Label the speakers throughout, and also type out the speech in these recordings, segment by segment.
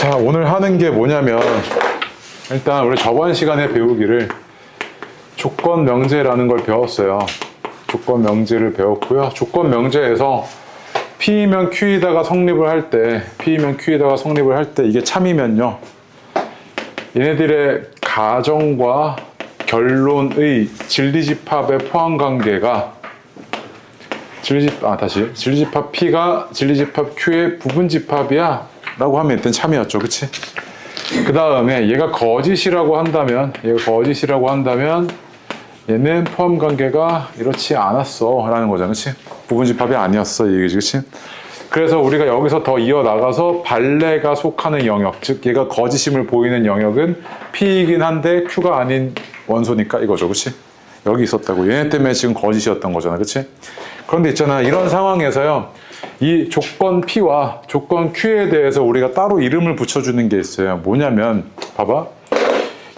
Speaker 1: 자, 오늘 하는 게 뭐냐면 일단 우리 저번 시간에 배우기를 조건 명제라는 걸 배웠어요. 조건 명제를 배웠고요. 조건 명제에서 P이면 Q이다가 성립을 할 때, P이면 Q이다가 성립을 할 때 이게 참이면요. 얘네들의 가정과 결론의 진리집합의 포함관계가 진리집합 P가 진리집합 Q의 부분집합이야 라고 하면 일단 참이었죠. 그치? 그 다음에 얘가 거짓이라고 한다면 얘는 포함관계가 이렇지 않았어 라는 거잖아. 그치? 부분집합이 아니었어 이 얘기지. 그치? 그래서 우리가 여기서 더 이어나가서 발레가 속하는 영역, 즉 얘가 거짓임을 보이는 영역은 P이긴 한데 Q가 아닌 원소니까 이거죠. 그치? 여기 있었다고. 얘네 때문에 지금 거짓이었던 거잖아. 그치? 그런데 있잖아. 이런 상황에서요. 이 조건 P와 조건 Q에 대해서 우리가 따로 이름을 붙여주는 게 있어요. 뭐냐면 봐봐.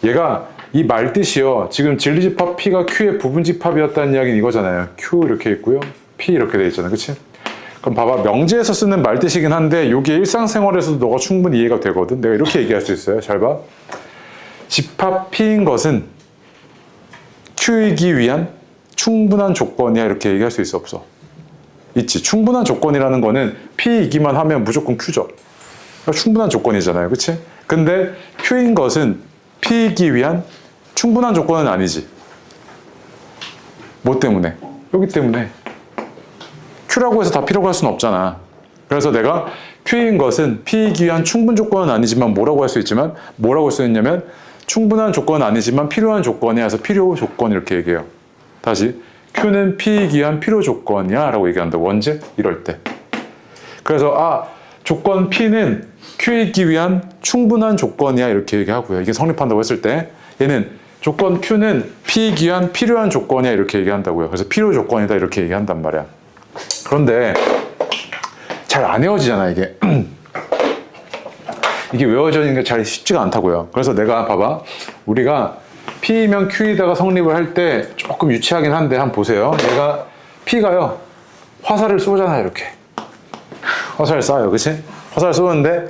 Speaker 1: 얘가 이 말뜻이요. 지금 진리집합 P가 Q의 부분집합이었다는 이야기는 이거잖아요. Q 이렇게 있고요. P 이렇게 돼 있잖아. 그치? 그럼 봐봐. 명제에서 쓰는 말뜻이긴 한데 이게 일상생활에서도 너가 충분히 이해가 되거든. 내가 이렇게 얘기할 수 있어요. 잘 봐. 집합 P인 것은 Q이기 위한 충분한 조건이야. 이렇게 얘기할 수 있어 없어? 있지. 충분한 조건이라는 거는 P이기만 하면 무조건 Q죠. 그러니까 충분한 조건이잖아요. 그치? 근데 Q인 것은 P이기 위한 충분한 조건은 아니지. 뭐 때문에? 여기 때문에. Q라고 해서 다 P라고 할 수는 없잖아. 그래서 내가 Q인 것은 P이기 위한 충분 조건은 아니지만 뭐라고 할 수 있지만 뭐라고 할 수 있냐면 충분한 조건은 아니지만 필요한 조건이야 해서 필요 조건 이렇게 얘기해요. 다시 Q는 P이기 위한 필요 조건이야 라고 얘기한다고. 언제? 이럴 때. 그래서 조건 P는 Q이기 위한 충분한 조건이야 이렇게 얘기하고요. 이게 성립한다고 했을 때 얘는 조건 Q는 P이기 위한 필요한 조건이야 이렇게 얘기한다고요. 그래서 필요 조건이다 이렇게 얘기한단 말이야. 그런데 잘 안 외워지잖아 이게. 이게 외워지는 게 잘 쉽지가 않다고요. 그래서 내가 봐봐. 우리가 P이면 Q이다가 성립을 할 때 조금 유치하긴 한데 한번 보세요. 얘가 P가요. 화살을 쏘잖아요. 이렇게. 화살을 쏴요. 그치? 화살을 쏘는데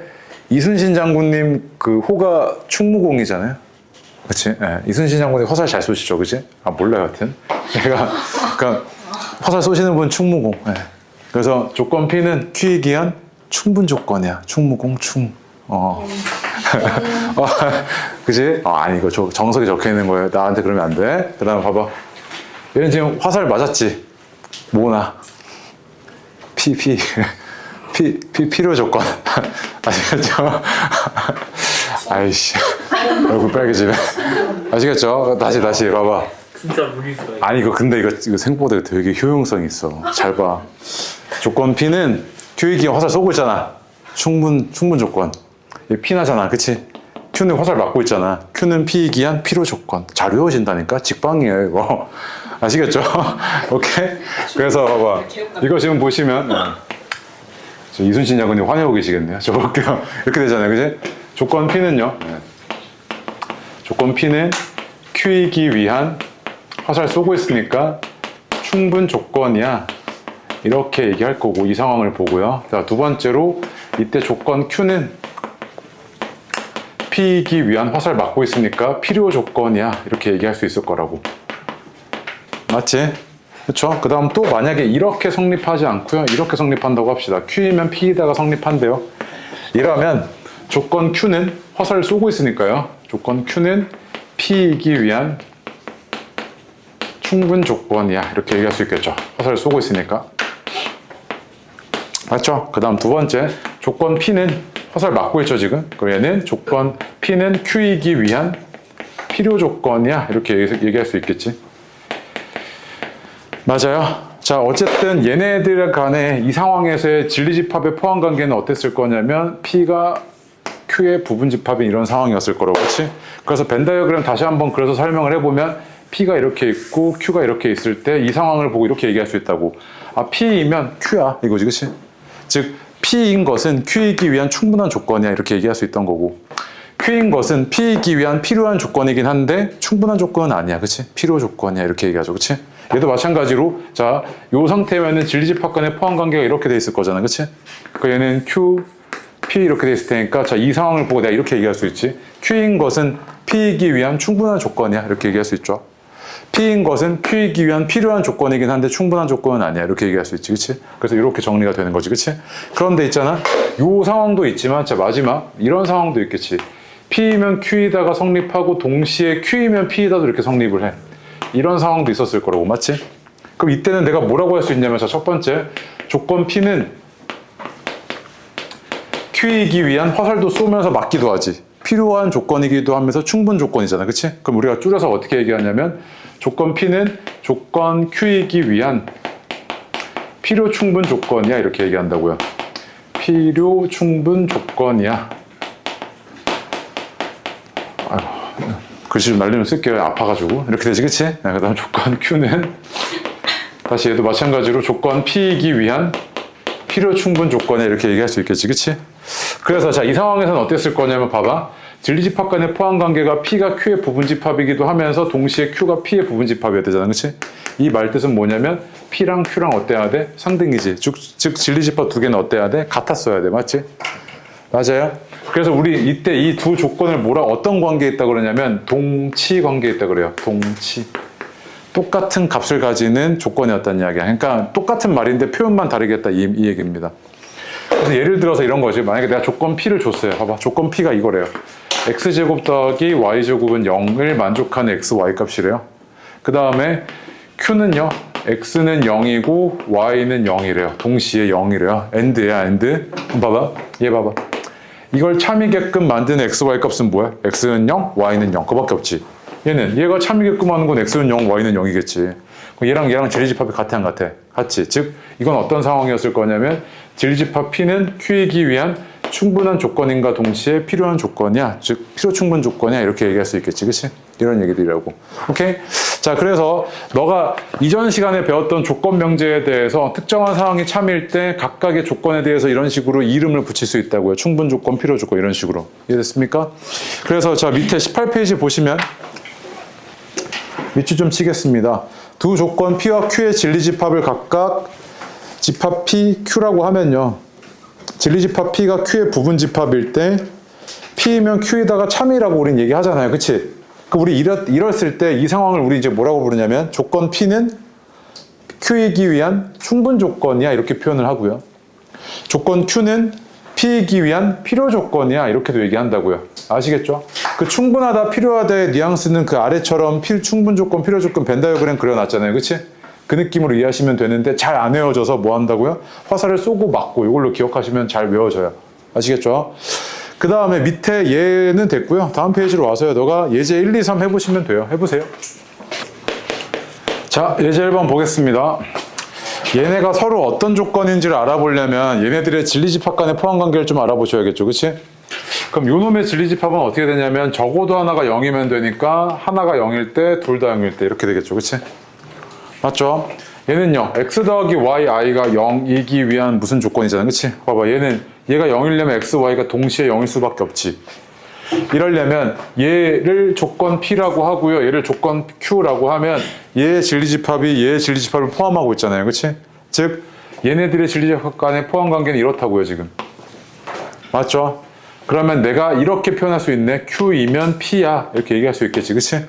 Speaker 1: 이순신 장군님 그 호가 충무공이잖아요. 그치? 네. 이순신 장군님 화살 잘 쏘시죠. 그치? 몰라요. 하여튼. 얘가 그러니까 화살 쏘시는 분 충무공. 네. 그래서 조건 P는 Q이기 위한 충분 조건이야. 충무공 충. 그치? 아니, 이거 정석이 적혀 있는 거예요. 나한테 그러면 안 돼. 그 다음 봐봐. 얘는 지금 화살 맞았지? 뭐나? 필요 조건. 아시겠죠? 아이씨. 얼굴 빨개지네. 아시겠죠? 다시 봐봐.
Speaker 2: 진짜 무리수다.
Speaker 1: 아니, 근데 이거 생각보다 되게 효용성이 있어. 잘 봐. 조건 P는 Q이기 화살 쏘고 있잖아. 충분 조건. P나잖아. 그치? Q는 화살 맞고 있잖아. Q는 P이기 위한 필요 조건. 잘 외워진다니까? 직방이에요, 이거. 아시겠죠? 오케이? 그래서 봐봐. 이거 지금 보시면, 이순신 장군님 화내고 계시겠네요. 저 볼게요. 이렇게 되잖아요. 그치? 조건 P는요. 조건 P는 Q이기 위한 화살 쏘고 있으니까 충분 조건이야. 이렇게 얘기할 거고, 이 상황을 보고요. 자, 두 번째로, 이때 조건 Q는 P이기 위한 화살 맞고 있으니까 필요 조건이야. 이렇게 얘기할 수 있을 거라고. 맞지? 그쵸? 그 다음 또 만약에 이렇게 성립하지 않고요. 이렇게 성립한다고 합시다. Q이면 P이다가 성립한대요. 이러면 조건 Q는 화살을 쏘고 있으니까요. 조건 Q는 P이기 위한 충분 조건이야. 이렇게 얘기할 수 있겠죠. 화살을 쏘고 있으니까. 맞죠? 그 다음 두 번째. 조건 P는 화살 맞고 있죠, 지금? 그럼 얘는 조건 P는 Q이기 위한 필요 조건이야. 이렇게 얘기할 수 있겠지. 맞아요. 자, 어쨌든 얘네들 간에 이 상황에서의 진리집합의 포함관계는 어땠을 거냐면 P가 Q의 부분집합인 이런 상황이었을 거라고. 그렇지? 그래서 벤 다이어그램 다시 한번 그래서 설명을 해보면 P가 이렇게 있고 Q가 이렇게 있을 때 이 상황을 보고 이렇게 얘기할 수 있다고. P이면 Q야. 이거지. 그치? 즉 P인 것은 Q이기 위한 충분한 조건이야. 이렇게 얘기할 수 있던 거고. Q인 것은 P이기 위한 필요한 조건이긴 한데 충분한 조건은 아니야. 그치? 필요 조건이야. 이렇게 얘기하죠. 그치? 얘도 마찬가지로 자, 요 상태면은 진리집합 간의 포함관계가 이렇게 돼 있을 거잖아. 그치? 그러니까 얘는 Q, P 이렇게 돼 있을 테니까 자, 이 상황을 보고 내가 이렇게 얘기할 수 있지. Q인 것은 P이기 위한 충분한 조건이야. 이렇게 얘기할 수 있죠. P인 것은 Q이기 위한 필요한 조건이긴 한데 충분한 조건은 아니야. 이렇게 얘기할 수 있지. 그치? 그래서 이렇게 정리가 되는 거지. 그치? 그런데 있잖아. 요 상황도 있지만 자, 마지막 이런 상황도 있겠지. P이면 Q이다가 성립하고 동시에 Q이면 P이다도 이렇게 성립을 해. 이런 상황도 있었을 거라고. 맞지? 그럼 이때는 내가 뭐라고 할 수 있냐면 자, 첫 번째 조건 P는 Q이기 위한 화살도 쏘면서 맞기도 하지. 필요한 조건이기도 하면서 충분 조건이잖아. 그치? 그럼 우리가 줄여서 어떻게 얘기하냐면 조건 P는 조건 Q이기 위한 필요 충분 조건이야. 이렇게 얘기한다고요. 필요 충분 조건이야. 아이고, 글씨 좀 날리면 쓸게요. 아파가지고. 이렇게 되지, 그치? 그 다음 조건 Q는 다시 얘도 마찬가지로 조건 P이기 위한 필요 충분 조건에 이렇게 얘기할 수 있겠지, 그치? 그래서 자, 이 상황에서는 어땠을 거냐면 봐봐. 진리집합 간의 포함관계가 P가 Q의 부분집합이기도 하면서 동시에 Q가 P의 부분집합이어야 되잖아. 그치? 이 말뜻은 뭐냐면 P랑 Q랑 어때야 돼? 상등이지. 즉 진리집합 두 개는 어때야 돼? 같았어야 돼. 맞지? 맞아요? 그래서 우리 이때 이 두 조건을 어떤 관계에 있다 그러냐면 동치 관계에 있다 그래요. 동치. 똑같은 값을 가지는 조건이었다는 이야기야. 그러니까 똑같은 말인데 표현만 다르게 했다 이 얘기입니다. 그래서 예를 들어서 이런 거지. 만약에 내가 조건 P를 줬어요. 봐봐. 조건 P가 이거래요. x제곱 더하기 y제곱은 0을 만족하는 xy 값이래요. 그 다음에 q는요. x는 0이고 y는 0이래요. 동시에 0이래요. and야 and. 봐봐. 얘 봐봐. 이걸 참이게끔 만드는 xy 값은 뭐야? x는 0, y는 0. 그거밖에 없지. 얘가 참이게끔 하는 건 x는 0, y는 0이겠지. 얘랑 진리집합이 같아 안 같아? 같지. 즉 이건 어떤 상황이었을 거냐면 진리집합 P는 Q이기 위한 충분한 조건인가 동시에 필요한 조건이야. 즉 필요 충분 조건이야. 이렇게 얘기할 수 있겠지. 그치? 이런 얘기들이라고. 오케이? 자, 그래서 너가 이전 시간에 배웠던 조건 명제에 대해서 특정한 상황이 참일 때 각각의 조건에 대해서 이런 식으로 이름을 붙일 수 있다고요. 충분 조건, 필요 조건 이런 식으로. 이해됐습니까? 그래서 자, 밑에 18페이지 보시면 밑줄 좀 치겠습니다. 두 조건 P와 Q의 진리집합을 각각 집합 P, Q라고 하면요. 진리집합 P가 Q의 부분집합일 때 P이면 Q에다가 참이라고 우린 얘기하잖아요. 그치? 우리 이랬을 때 이 상황을 우리 이제 뭐라고 부르냐면 조건 P는 Q이기 위한 충분 조건이야. 이렇게 표현을 하고요. 조건 Q는 P이기 위한 필요 조건이야. 이렇게도 얘기한다고요. 아시겠죠? 그 충분하다, 필요하다의 뉘앙스는 그 아래처럼 충분 조건, 필요 조건 벤 다이어그램 그려놨잖아요. 그치? 그 느낌으로 이해하시면 되는데 잘 안 외워져서 뭐 한다고요? 화살을 쏘고 맞고 이걸로 기억하시면 잘 외워져요. 아시겠죠? 그 다음에 밑에 얘는 됐고요. 다음 페이지로 와서요. 너가 예제 1, 2, 3 해보시면 돼요. 해보세요. 자, 예제 1번 보겠습니다. 얘네가 서로 어떤 조건인지를 알아보려면 얘네들의 진리집합 간의 포함관계를 좀 알아보셔야겠죠. 그치? 그럼 요놈의 진리집합은 어떻게 되냐면 적어도 하나가 0이면 되니까 하나가 0일 때, 둘 다 0일 때 이렇게 되겠죠. 그치? 맞죠? 얘는요. x 더하기 y, i가 0이기 위한 무슨 조건이잖아. 그치? 봐봐. 얘가 0이려면 x, y가 동시에 0일 수밖에 없지. 이러려면 얘를 조건 P라고 하고요. 얘를 조건 Q라고 하면 얘의 진리집합이 얘의 진리집합을 포함하고 있잖아요. 그치? 즉 얘네들의 진리집합 간의 포함관계는 이렇다고요. 지금. 맞죠? 그러면 내가 이렇게 표현할 수 있네. Q이면 P야. 이렇게 얘기할 수 있겠지. 그치?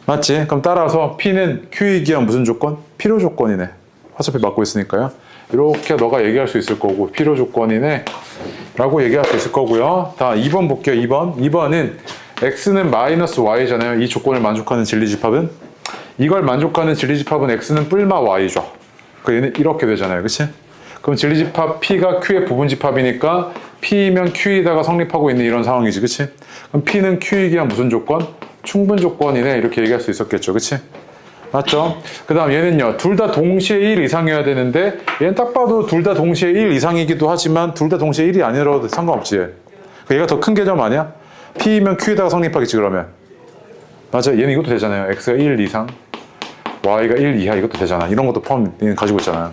Speaker 1: 맞지? 그럼 따라서 P는 Q이기 위한 무슨 조건? 필요 조건이네. 화살표 맞고 있으니까요. 이렇게 너가 얘기할 수 있을 거고 필요 조건이네 라고 얘기할 수 있을 거고요. 다 2번 볼게요. 2번은 x는 마이너스 y잖아요. 이 조건을 만족하는 진리집합은 이걸 만족하는 진리집합은 x는 뿔마 y죠. 얘는 이렇게 되잖아요. 그치? 그럼 진리집합 P가 Q의 부분집합이니까 P면 Q이다가 성립하고 있는 이런 상황이지. 그치? 그럼 P는 Q이기 위한 무슨 조건? 충분 조건이네. 이렇게 얘기할 수 있었겠죠. 그치? 맞죠? 그 다음 얘는요. 둘 다 동시에 1 이상이어야 되는데 얘는 딱 봐도 둘 다 동시에 1 이상이기도 하지만 둘 다 동시에 1이 아니라도 상관없지. 얘가 더 큰 개념 아니야? P면 Q에다가 성립하겠지 그러면. 맞아. 얘는 이것도 되잖아요. X가 1 이상 Y가 1 이하 이것도 되잖아. 이런 것도 포함 얘는 가지고 있잖아.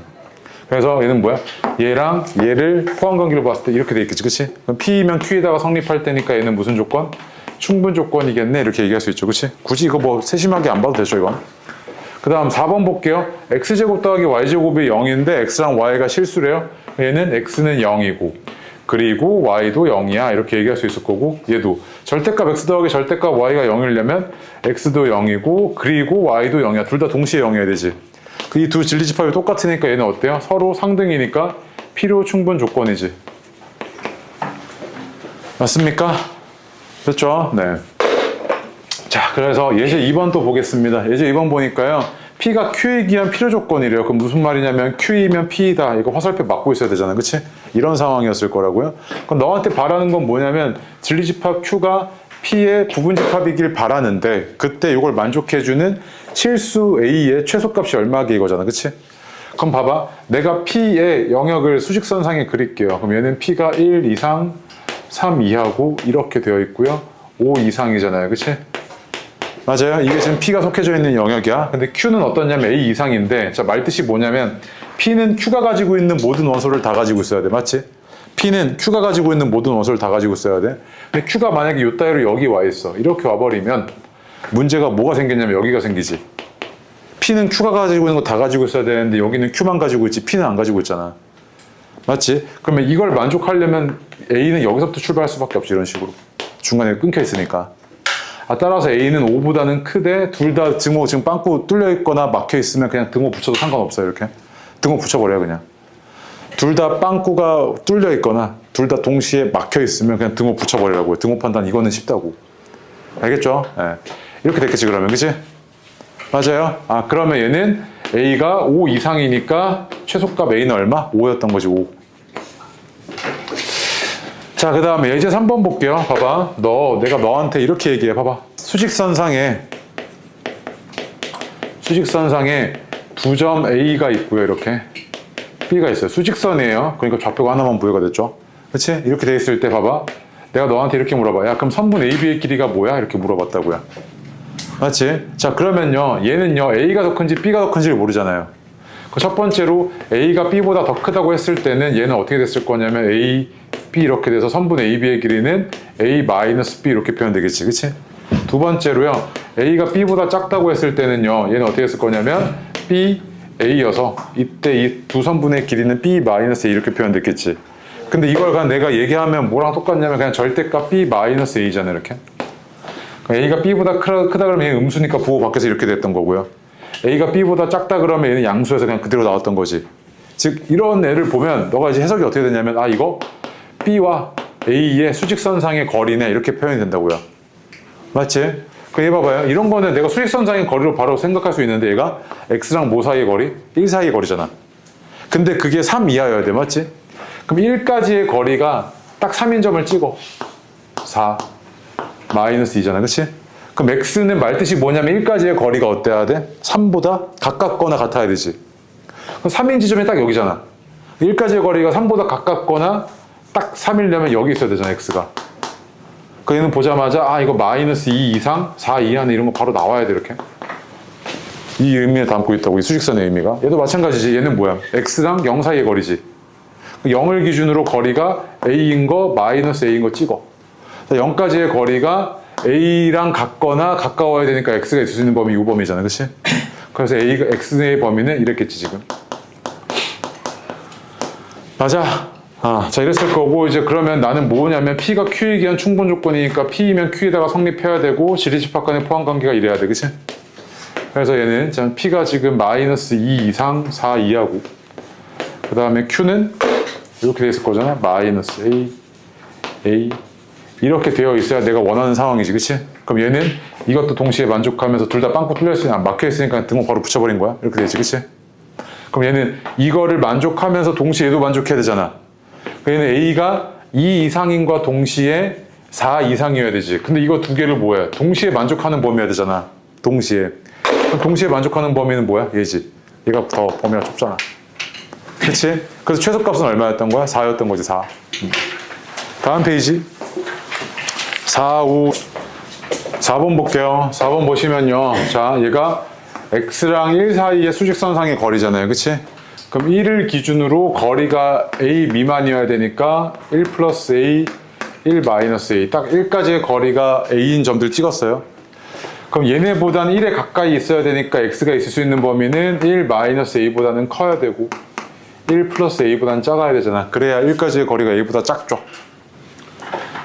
Speaker 1: 그래서 얘는 뭐야? 얘랑 얘를 포함관계로 봤을 때 이렇게 돼 있겠지. 그치? 그럼 P면 Q에다가 성립할 때니까 얘는 무슨 조건? 충분 조건이겠네. 이렇게 얘기할 수 있죠. 그치? 굳이 이거 뭐 세심하게 안 봐도 되죠 이건. 그 다음 4번 볼게요. x제곱 더하기 y제곱이 0인데 x랑 y가 실수래요. 얘는 x는 0이고 그리고 y도 0이야 이렇게 얘기할 수 있을 거고, 얘도 절대값 x 더하기 절대값 y가 0이려면 x도 0이고 그리고 y도 0이야. 둘 다 동시에 0이어야 되지. 이 두 진리집합이 똑같으니까 얘는 어때요? 서로 상등이니까 필요 충분 조건이지. 맞습니까? 됐죠? 네. 자, 그래서 예제 2번 또 보겠습니다. 예제 2번 보니까요, P가 Q에 기한 필요 조건이래요. 그럼 무슨 말이냐면 Q이면 P이다. 이거 화살표 맞고 있어야 되잖아. 그치? 이런 상황이었을 거라고요. 그럼 너한테 바라는 건 뭐냐면 진리집합 Q가 P의 부분집합이길 바라는데, 그때 이걸 만족해주는 실수 A의 최소값이 얼마게 이거잖아. 그치? 그럼 봐봐. 내가 P의 영역을 수직선상에 그릴게요. 그럼 얘는 P가 1 이상, 3 이하고 이렇게 되어 있고요. 5 이상이잖아요. 그치? 맞아요. 이게 지금 P가 속해져 있는 영역이야. 근데 Q는 어떠냐면 A 이상인데, 자, 말뜻이 뭐냐면 P는 Q가 가지고 있는 모든 원소를 다 가지고 있어야 돼. 맞지? P는 Q가 가지고 있는 모든 원소를 다 가지고 있어야 돼. 근데 Q가 만약에 요 따위로 여기 와 있어. 이렇게 와버리면 문제가 뭐가 생겼냐면 여기가 생기지. P는 Q가 가지고 있는 거 다 가지고 있어야 되는데 여기는 Q만 가지고 있지 P는 안 가지고 있잖아. 맞지? 그러면 이걸 만족하려면 A는 여기서부터 출발할 수밖에 없지. 이런 식으로. 중간에 끊겨 있으니까. 따라서 A는 5보다는 크되 둘 다 등호 지금 빵꾸 뚫려 있거나 막혀 있으면 그냥 등호 붙여도 상관없어요. 이렇게 등호 붙여버려요. 그냥 둘 다 빵꾸가 뚫려 있거나 둘 다 동시에 막혀 있으면 그냥 등호 붙여버리라고요. 등호 판단 이거는 쉽다고. 알겠죠? 네. 이렇게 됐겠지 그러면. 그치? 맞아요. 그러면 얘는 A가 5 이상이니까 최소값 A는 얼마? 5였던 거지. 5. 자, 그 다음에 예제 3번 볼게요. 봐봐. 내가 너한테 이렇게 얘기해. 봐봐. 수직선상에 두 점 A가 있고요. 이렇게 B가 있어요. 수직선이에요. 그러니까 좌표가 하나만 부여가 됐죠. 그치? 이렇게 돼 있을 때 봐봐. 내가 너한테 이렇게 물어봐. 야, 그럼 선분 AB의 길이가 뭐야? 이렇게 물어봤다고요. 맞지? 자, 그러면요. 얘는요. A가 더 큰지 B가 더 큰지를 모르잖아요. 첫 번째로 A가 B보다 더 크다고 했을 때는 얘는 어떻게 됐을 거냐면 A, B 이렇게 돼서 선분 AB의 길이는 A-B 이렇게 표현되겠지. 그치? 두 번째로요. A가 B보다 작다고 했을 때는요. 얘는 어떻게 했을 거냐면 B, A여서 이때 이 두 선분의 길이는 B-A 이렇게 표현됐겠지. 근데 이걸 그냥 내가 얘기하면 뭐랑 똑같냐면 그냥 절대값 B-A잖아. 이렇게. A가 B보다 크다 그러면 얘는 음수니까 부호 밖에서 이렇게 됐던 거고요. A가 B보다 작다 그러면 얘는 양수에서 그냥 그대로 나왔던 거지. 즉 이런 애를 보면 너가 이제 해석이 어떻게 되냐면 이거 B와 A의 수직선상의 거리네 이렇게 표현이 된다고요. 맞지? 그얘 봐봐요. 이런 거는 내가 수직선상의 거리로 바로 생각할 수 있는데 얘가 X랑 뭐 사이의 거리? 1 사이의 거리잖아. 근데 그게 3 이하여야 돼. 맞지? 그럼 1까지의 거리가 딱 3인 점을 찍어. 4 마이너스 2잖아. 그치? 그럼 X는 말뜻이 뭐냐면 1까지의 거리가 어때야 돼? 3보다 가깝거나 같아야 되지. 그럼 3인 지점이 딱 여기잖아. 1까지의 거리가 3보다 가깝거나 딱 3이려면 여기 있어야 되잖아. X가. 그 얘는 보자마자 이거 마이너스 2 이상 4 이하는 이런 거 바로 나와야 돼. 이렇게. 이 의미를 담고 있다고. 이 수직선의 의미가. 얘도 마찬가지지. 얘는 뭐야? X랑 0 사이의 거리지. 0을 기준으로 거리가 A인 거 마이너스 A인 거 찍어. 0까지의 거리가 A랑 같거나 가까워야 되니까 X가 있을 수 있는 범위 이 범위잖아. 그치? 그래서 X의 범위는 이랬겠지 지금. 맞아. 자, 이랬을 거고, 이제 그러면 나는 뭐냐면 P가 Q에 기한 충분 조건이니까 P이면 Q에다가 성립해야 되고, 지리집합 간의 포함관계가 이래야 돼. 그치? 그래서 얘는 P가 지금 마이너스 2 이상 4 이하고, 그 다음에 Q는 이렇게 돼 있을 거잖아. 마이너스 A 이렇게 되어 있어야 내가 원하는 상황이지. 그치? 그럼 얘는 이것도 동시에 만족하면서 둘 다 빵꾸 뚫려있으니까 막혀있으니까 등호 바로 붙여버린 거야. 이렇게 되지. 그치? 그럼 얘는 이거를 만족하면서 동시에 얘도 만족해야 되잖아. 얘는 A가 2 이상인과 동시에 4 이상이어야 되지. 근데 이거 두 개를 뭐야? 동시에 만족하는 범위여야 되잖아. 동시에. 그럼 동시에 만족하는 범위는 뭐야? 얘지. 얘가 더 범위가 좁잖아. 그치? 그래서 최소값은 얼마였던 거야? 4였던 거지. 4. 다음 페이지. 4번 볼게요. 4번 보시면요. 자, 얘가 X랑 1 사이의 수직선상의 거리잖아요. 그치? 그럼 1을 기준으로 거리가 A 미만이어야 되니까 1 플러스 A, 1 마이너스 A. 딱 1까지의 거리가 A인 점들 찍었어요. 그럼 얘네보다는 1에 가까이 있어야 되니까 X가 있을 수 있는 범위는 1 마이너스 A보다는 커야 되고, 1 플러스 a보다는 작아야 되잖아. 그래야 1까지의 거리가 a보다 작죠.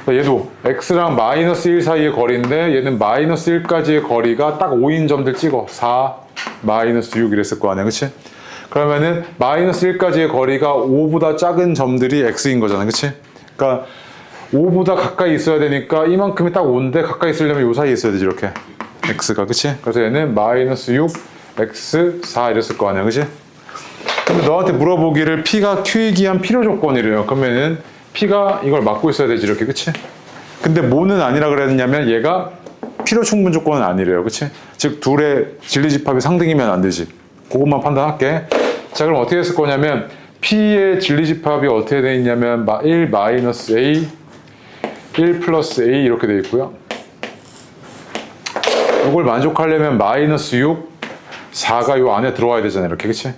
Speaker 1: 얘도 x랑 마이너스 1 사이의 거리인데 얘는 마이너스 1까지의 거리가 딱 5인 점들 찍어. 4, 마이너스 6 이랬을 거 아니야. 그치? 그러면은 마이너스 1까지의 거리가 5보다 작은 점들이 x인 거잖아. 그치? 그러니까 5보다 가까이 있어야 되니까 이만큼이 딱 5인데 가까이 있으려면 요 사이에 있어야 되지. 이렇게 x가. 그치? 그래서 얘는 마이너스 6, x 4 이랬을 거 아니야. 그치? 근데 너한테 물어보기를 P가 Q에 기한 필요 조건이래요. 그러면은 P가 이걸 막고 있어야 되지. 이렇게. 그치? 근데 뭐는 아니라 그랬냐면 얘가 필요 충분 조건은 아니래요. 그치? 즉 둘의 진리집합이 상등이면 안 되지. 그것만 판단할게. 자, 그럼 어떻게 했을 거냐면 P의 진리집합이 어떻게 돼 있냐면 1 마이너스 A 1 플러스 A 이렇게 돼 있고요. 이걸 만족하려면 마이너스 6 4가 요 안에 들어와야 되잖아요. 이렇게. 그치?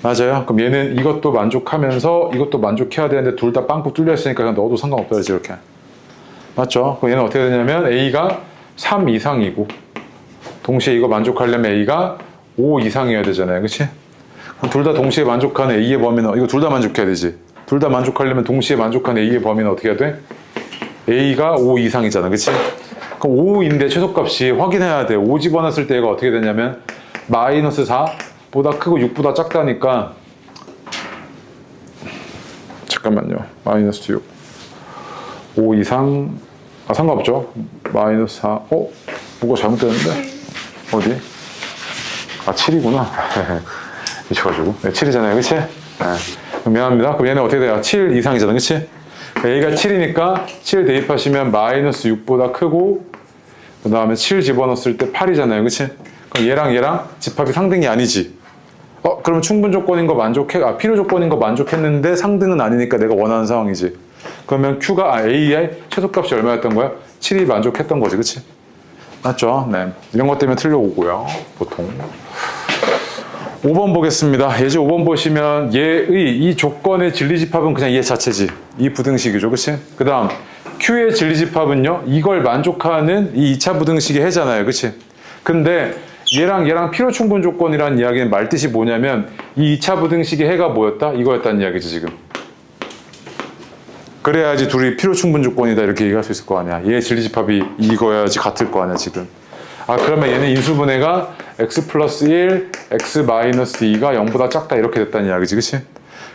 Speaker 1: 맞아요. 그럼 얘는 이것도 만족하면서 이것도 만족해야 되는데 둘 다 빵꾸 뚫려 있으니까 그냥 넣어도 상관없다. 그렇지? 이렇게. 맞죠? 그럼 얘는 어떻게 되냐면 A가 3 이상이고 동시에 이거 만족하려면 A가 5 이상이어야 되잖아요. 그치? 그럼 둘 다 동시에 만족하는 A의 범위는 이거 둘 다 만족해야 되지. 둘 다 만족하려면 동시에 만족하는 A의 범위는 어떻게 해야 돼? A가 5 이상이잖아. 그치? 그럼 5인데 최소값이 확인해야 돼. 5 집어넣었을 때 얘가 어떻게 되냐면 마이너스 4보다 크고 6보다 작다니까 잠깐만요. 마이너스 6 5 이상 상관없죠. 마이너스 4 뭐가 잘못됐는데? 어디? 7이구나. 미쳐가지고. 네, 7이잖아요. 그치? 네. 그럼 미안합니다. 그럼 얘는 어떻게 돼요? 7 이상이잖아. 그치? A가 7이니까 7 대입하시면 마이너스 6보다 크고 그 다음에 7 집어넣었을 때 8이잖아요. 그치? 그럼 얘랑 집합이 상등이 아니지. 그러면 충분 조건인 거 필요 조건인 거 만족했는데 상등은 아니니까 내가 원하는 상황이지. 그러면 Q가 A의 최소값이 얼마였던 거야? 7이 만족했던 거지. 그치? 맞죠? 네. 이런 것 때문에 틀려오고요. 보통. 5번 보겠습니다. 예제 5번 보시면 얘의 이 조건의 진리집합은 그냥 얘 자체지. 이 부등식이죠. 그치? 그 다음 Q의 진리집합은요. 이걸 만족하는 이 2차 부등식의 해잖아요. 그치? 근데 얘랑 필요 충분 조건이라는 이야기는 말뜻이 뭐냐면 이 2차 부등식의 해가 뭐였다? 이거였다는 이야기지 지금. 그래야지 둘이 필요 충분 조건이다 이렇게 얘기할 수 있을 거 아니야. 얘의 진리집합이 이거야지 같을 거 아니야 지금. 그러면 얘는 인수분해가 x 플러스 1, x 마이너스 2가 0보다 작다 이렇게 됐다는 이야기지. 그치?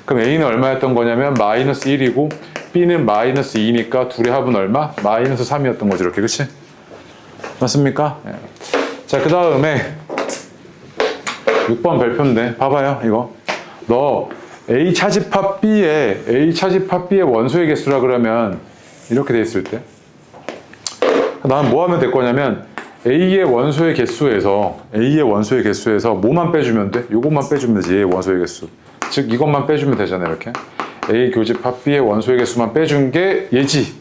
Speaker 1: 그럼 A는 얼마였던 거냐면 마이너스 1이고 B는 마이너스 2니까 둘의 합은 얼마? 마이너스 3이었던 거지 이렇게. 그치? 맞습니까? 네. 자, 그 다음에 6번 별표인데 봐봐요 이거. 너 A 차집합 B의 원소의 개수라 그러면 이렇게 돼 있을 때 나는 뭐 하면 될 거냐면 A의 원소의 개수에서 뭐만 빼주면 돼? 요것만 빼주면 되지. A의 원소의 개수. 즉 이것만 빼주면 되잖아요. 이렇게 A 교집합 B의 원소의 개수만 빼준 게 얘지.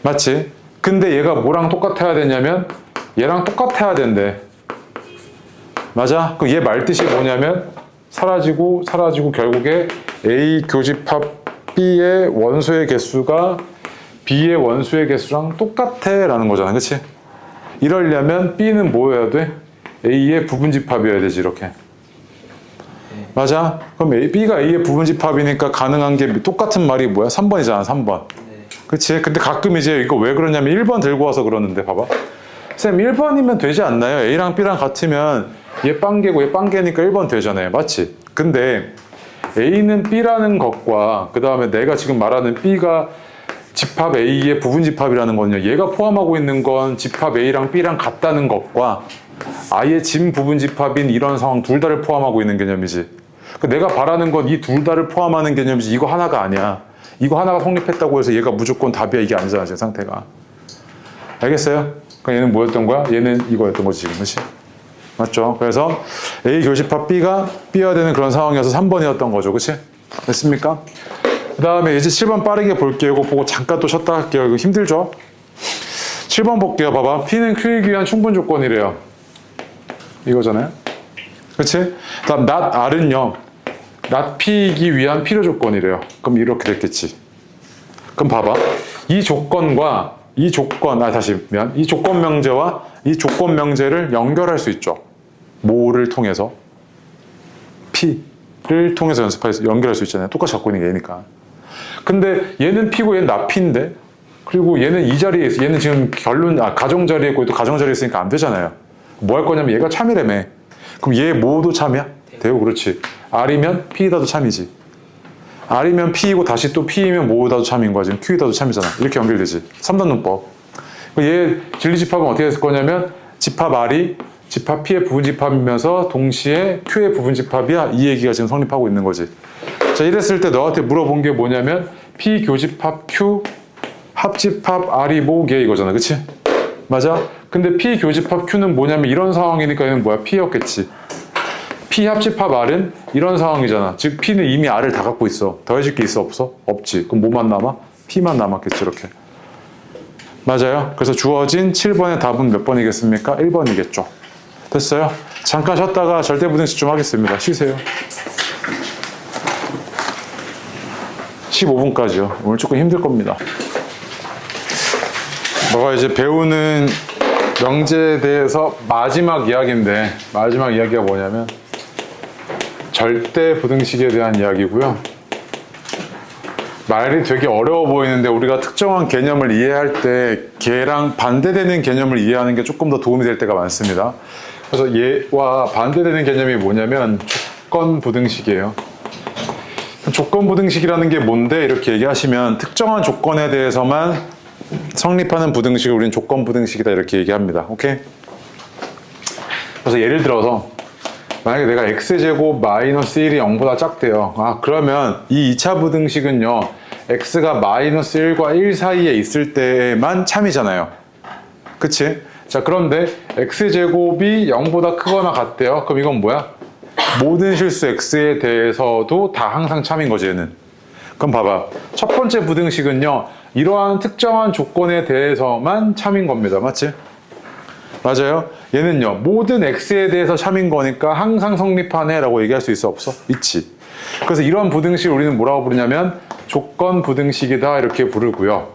Speaker 1: 맞지? 근데 얘가 뭐랑 똑같아야 되냐면 얘랑 똑같아야 된대. 맞아? 그럼 얘 말뜻이 뭐냐면 사라지고 결국에 A 교집합 B의 원소의 개수가 B의 원소의 개수랑 똑같아 라는 거잖아. 그치? 이러려면 B는 뭐여야 돼? A의 부분집합이어야 되지. 이렇게. 맞아? 그럼 B가 A의 부분집합이니까 가능한 게 똑같은 말이 뭐야? 3번이잖아. 3번. 그치? 근데 가끔 이제 이거 왜 그러냐면 1번 들고 와서 그러는데 봐봐. 쌤 1번이면 되지 않나요? A랑 B랑 같으면 얘 빵개고 얘 빵개니까 1번 되잖아요. 맞지? 근데 A는 B라는 것과 그 다음에 내가 지금 말하는 B가 집합 A의 부분집합이라는 거는요. 얘가 포함하고 있는 건 집합 A랑 B랑 같다는 것과 아예 진 부분집합인 이런 상황 둘 다를 포함하고 있는 개념이지. 내가 바라는 건 이 둘 다를 포함하는 개념이지 이거 하나가 아니야. 이거 하나가 성립했다고 해서 얘가 무조건 답이야 이게 아니잖아 지금 상태가. 알겠어요? 그럼 얘는 뭐였던 거야? 얘는 이거였던 거지 지금. 그치? 맞죠? 그래서 A 교집합 B가 B여야 되는 그런 상황이어서 3번이었던 거죠. 그치? 됐습니까? 그 다음에 이제 7번 빠르게 볼게요. 이거 보고 잠깐 또 쉬었다 할게요. 이거 힘들죠? 7번 볼게요. 봐봐. P는 Q이기 위한 충분 조건이래요. 이거잖아요. 그치? 다음 not R은요. not P이기 위한 필요 조건이래요. 그럼 이렇게 됐겠지. 그럼 봐봐. 이 조건 명제와 이 조건 명제를 연결할 수 있죠. 뭐를 통해서? P. P를 통해서 연결할 수 있잖아요. 똑같이 갖고 있는 게 얘니까. 근데 얘는 P고 얘는 나 P인데, 그리고 얘는 이 자리에 있어. 얘는 지금 가정 자리에 있고 또 가정 자리에 있으니까 안 되잖아요. 뭐 할 거냐면 얘가 참이라며. 그럼 얘 뭐도 참이야? 대우. 그렇지. R이면 P이다도 참이지. R이면 P이고 다시 또 P이면 뭐다도 참인 거야. 지금 Q이다도 참이잖아. 이렇게 연결되지. 3단 논법. 얘 진리집합은 어떻게 했을 거냐면 집합 R이 집합 P의 부분집합이면서 동시에 Q의 부분집합이야. 이 얘기가 지금 성립하고 있는 거지. 자, 이랬을 때 너한테 물어본 게 뭐냐면 P 교집합 Q 합집합 R이 뭐게 이거잖아. 그치? 맞아? 근데 P 교집합 Q는 뭐냐면 이런 상황이니까 얘는 뭐야? P였겠지. P 합집합 R은 이런 상황이잖아. 즉 P는 이미 R을 다 갖고 있어. 더해질 게 있어? 없어? 없지. 그럼 뭐만 남아? P만 남았겠지. 이렇게. 맞아요? 그래서 주어진 7번의 답은 몇 번이겠습니까? 1번이겠죠. 됐어요? 잠깐 쉬었다가 절대부등식 좀 하겠습니다. 쉬세요. 15분까지요. 오늘 조금 힘들 겁니다. 너가 이제 배우는 명제에 대해서 마지막 이야기인데, 마지막 이야기가 뭐냐면 절대부등식에 대한 이야기고요. 말이 되게 어려워 보이는데 우리가 특정한 개념을 이해할 때 걔랑 반대되는 개념을 이해하는 게 조금 더 도움이 될 때가 많습니다. 그래서 얘와 반대되는 개념이 뭐냐면 조건부등식이에요. 조건부등식이라는 게 뭔데? 이렇게 얘기하시면 특정한 조건에 대해서만 성립하는 부등식을 우리는 조건부등식이다 이렇게 얘기합니다. 오케이? 그래서 예를 들어서 만약에 내가 x제곱 마이너스 1이 0보다 작대요. 그러면 이 2차 부등식은요, x가 마이너스 1과 1 사이에 있을 때만 참이잖아요. 그치? 자, 그런데 x제곱이 0보다 크거나 같대요. 그럼 이건 뭐야? 모든 실수 x에 대해서도 다 항상 참인 거지, 얘는. 그럼 봐봐. 첫 번째 부등식은요, 이러한 특정한 조건에 대해서만 참인 겁니다. 맞지? 맞아요? 얘는요, 모든 x에 대해서 참인 거니까 항상 성립하네 라고 얘기할 수 있어? 없어? 있지. 그래서 이런 부등식을 우리는 뭐라고 부르냐면 조건 부등식이다 이렇게 부르고요.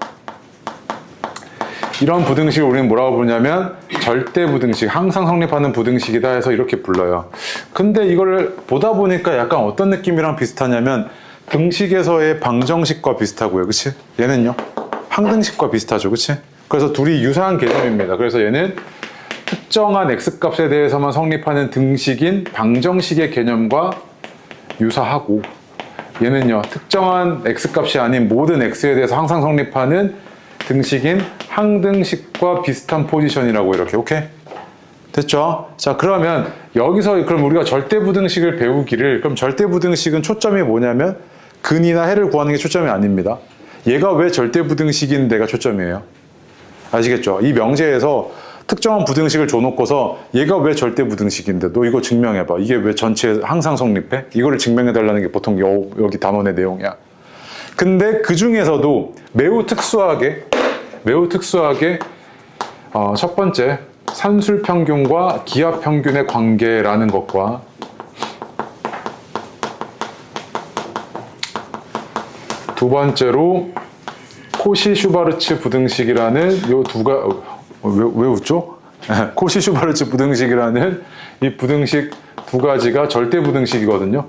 Speaker 1: 이런 부등식을 우리는 뭐라고 부르냐면 절대 부등식, 항상 성립하는 부등식이다 해서 이렇게 불러요. 근데 이걸 보다 보니까 약간 어떤 느낌이랑 비슷하냐면 등식에서의 방정식과 비슷하고요. 그치? 얘는요, 항등식과 비슷하죠. 그치? 그래서 둘이 유사한 개념입니다. 그래서 얘는 특정한 x값에 대해서만 성립하는 등식인 방정식의 개념과 유사하고, 얘는요, 특정한 x값이 아닌 모든 x에 대해서 항상 성립하는 등식인 항등식과 비슷한 포지션이라고 이렇게. 오케이? 됐죠? 자, 그러면 여기서 그럼 우리가 절대부등식을 배우기를, 그럼 절대부등식은 초점이 뭐냐면 근이나 해를 구하는 게 초점이 아닙니다. 얘가 왜 절대부등식인데가 초점이에요. 아시겠죠? 이 명제에서 특정한 부등식을 줘놓고서 얘가 왜 절대부등식인데 너 이거 증명해봐. 이게 왜 전체에 항상 성립해? 이거를 증명해달라는 게 보통 여기 단원의 내용이야. 근데 그 중에서도 매우 특수하게 첫 번째 산술평균과 기하평균의 관계라는 것과 두 번째로 코시-슈바르츠 부등식이라는 요 왜 웃죠? 코시-슈바르츠 부등식이라는 이 부등식 두 가지가 절대부등식이거든요.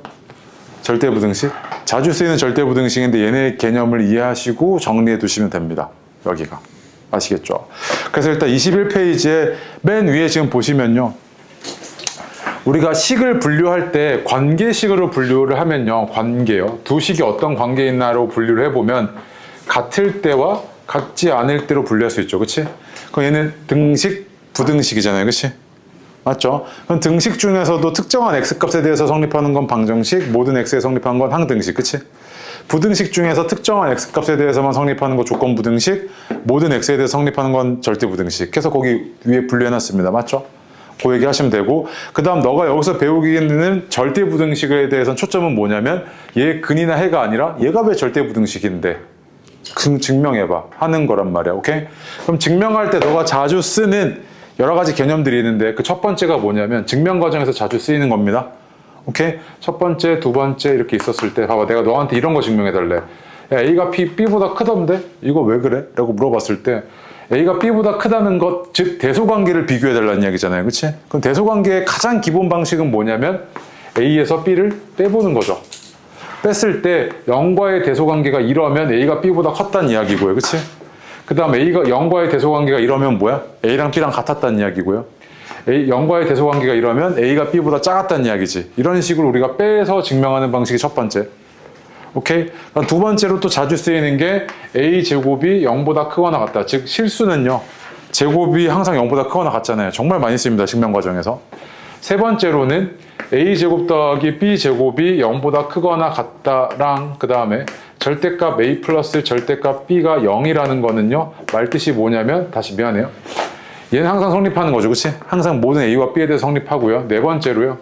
Speaker 1: 절대부등식. 자주 쓰이는 절대부등식인데 얘네 개념을 이해하시고 정리해 두시면 됩니다. 여기가. 아시겠죠? 그래서 일단 21페이지에 맨 위에 지금 보시면요. 우리가 식을 분류할 때 관계식으로 분류를 하면요. 관계요. 두 식이 어떤 관계에 있나로 분류를 해보면 같을 때와 같지 않을 때로 분류할 수 있죠. 그치? 그럼 얘는 등식, 부등식이잖아요. 그치? 맞죠? 그럼 등식 중에서도 특정한 x값에 대해서 성립하는 건 방정식, 모든 x에 성립하는 건 항등식. 그치? 부등식 중에서 특정한 x값에 대해서만 성립하는 건 조건부등식, 모든 x에 대해서 성립하는 건 절대부등식. 그래서 거기 위에 분류해놨습니다. 맞죠? 그 얘기 하시면 되고, 그 다음 너가 여기서 배우기에는 절대부등식에 대해서는 초점은 뭐냐면 얘 근이나 해가 아니라 얘가 왜 절대부등식인데 증명해봐 하는 거란 말이야. 오케이? 그럼 증명할 때 너가 자주 쓰는 여러 가지 개념들이 있는데 그 첫 번째가 뭐냐면 증명 과정에서 자주 쓰이는 겁니다. 오케이? 첫 번째, 두 번째 이렇게 있었을 때 봐봐, 내가 너한테 이런 거 증명해달래. 야, A가 B보다 크던데? 이거 왜 그래? 라고 물어봤을 때 A가 B보다 크다는 것, 즉 대소관계를 비교해달라는 이야기잖아요. 그치? 그럼 대소관계의 가장 기본 방식은 뭐냐면 A에서 B를 빼보는 거죠. 뺐을 때 0과의 대소관계가 이러면 A가 B보다 컸다는 이야기고요. 그치? 그 다음 A가 0과의 대소관계가 이러면 뭐야? A랑 B랑 같았다는 이야기고요. 0과의 대소관계가 이러면 A가 B보다 작았다는 이야기지. 이런 식으로 우리가 빼서 증명하는 방식이 첫 번째. 오케이? 두 번째로 또 자주 쓰이는 게 A제곱이 0보다 크거나 같다. 즉 실수는요. 제곱이 항상 0보다 크거나 같잖아요. 정말 많이 쓰입니다. 증명 과정에서. 세 번째로는 A제곱 더하기 B제곱이 0보다 크거나 같다랑 그 다음에 절대값 A 플러스 절대값 B가 0이라는 거는요. 말뜻이 뭐냐면 다시 미안해요. 얘는 항상 성립하는 거죠. 그치? 항상 모든 A와 B에 대해서 성립하고요. 네 번째로요.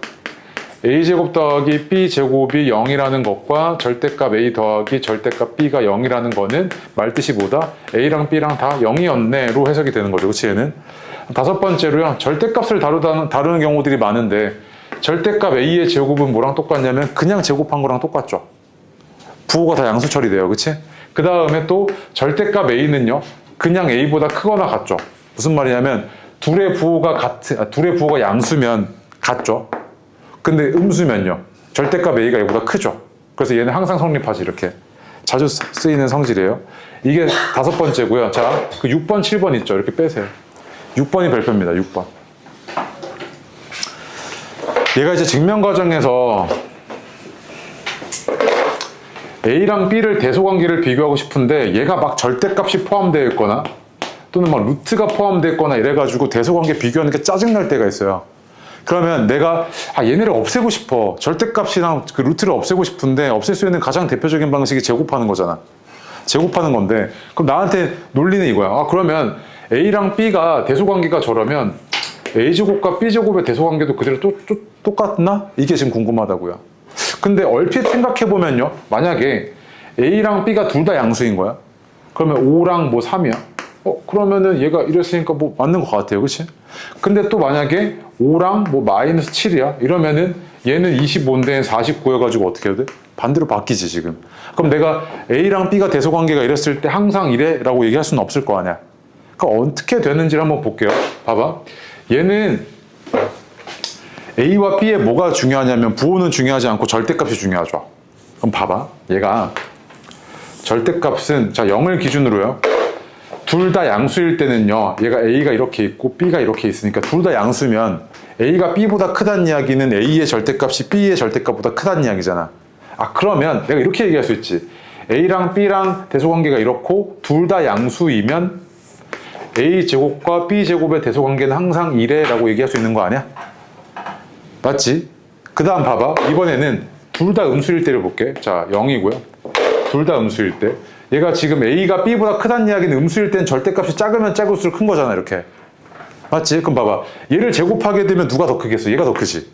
Speaker 1: A제곱 더하기 B제곱이 0이라는 것과 절대값 A 더하기 절대값 B가 0이라는 거는 말뜻이 뭐다? A랑 B랑 다 0이었네로 해석이 되는 거죠. 그치? 얘는. 다섯 번째로요. 절대값을 다루는 경우들이 많은데 절대값 A의 제곱은 뭐랑 똑같냐면 그냥 제곱한 거랑 똑같죠. 부호가 다 양수 처리돼요. 그치? 그 다음에 또 절대값 A는요. 그냥 A보다 크거나 같죠. 무슨 말이냐면 둘의 부호가 양수면 같죠. 근데 음수면요. 절대값 A가 얘보다 크죠. 그래서 얘는 항상 성립하지. 이렇게 자주 쓰이는 성질이에요. 이게 다섯 번째고요. 자, 그 6번, 7번 있죠. 이렇게 빼세요. 6번이 별표입니다. 6번. 얘가 이제 증명 과정에서 A랑 B를 대소관계를 비교하고 싶은데 얘가 막 절대값이 포함되어 있거나 또는 막 루트가 포함되어 있거나 이래가지고 대소관계 비교하는 게 짜증날 때가 있어요. 그러면 내가 얘네를 없애고 싶어. 절대값이랑 그 루트를 없애고 싶은데 없앨 수 있는 가장 대표적인 방식이 제곱하는 거잖아. 제곱하는 건데 그럼 나한테 논리는 이거야. 그러면 A랑 B가 대소관계가 저러면 A제곱과 B제곱의 대소관계도 그대로 똑같나? 이게 지금 궁금하다고요. 근데 얼핏 생각해보면요. 만약에 A랑 B가 둘 다 양수인 거야. 그러면 5랑 뭐 3이야. 그러면은 얘가 이랬으니까 뭐 맞는 것 같아요. 그치? 근데 또 만약에 5랑 뭐 마이너스 7이야. 이러면은 얘는 25인데 49여가지고 어떻게 해야 돼? 반대로 바뀌지 지금. 그럼 내가 A랑 B가 대소관계가 이랬을 때 항상 이래? 라고 얘기할 수는 없을 거 아니야. 그러니까 어떻게 되는지를 한번 볼게요. 봐봐. 얘는 A와 B에 뭐가 중요하냐면 부호는 중요하지 않고 절대값이 중요하죠. 그럼 봐봐. 얘가 절대값은 자 0을 기준으로요. 둘 다 양수일 때는요. 얘가 A가 이렇게 있고 B가 이렇게 있으니까 둘 다 양수면 A가 B보다 크다는 이야기는 A의 절대값이 B의 절대값보다 크다는 이야기잖아. 그러면 내가 이렇게 얘기할 수 있지. A랑 B랑 대소관계가 이렇고 둘 다 양수이면 A제곱과 B제곱의 대소관계는 항상 이래 라고 얘기할 수 있는 거 아니야? 맞지? 그 다음 봐봐. 이번에는 둘 다 음수일 때를 볼게. 자 0이고요. 둘 다 음수일 때 얘가 지금 A가 B보다 크다는 이야기는 음수일 땐 절대값이 작으면 작을수록 큰 거잖아. 이렇게 맞지? 그럼 봐봐. 얘를 제곱하게 되면 누가 더 크겠어? 얘가 더 크지.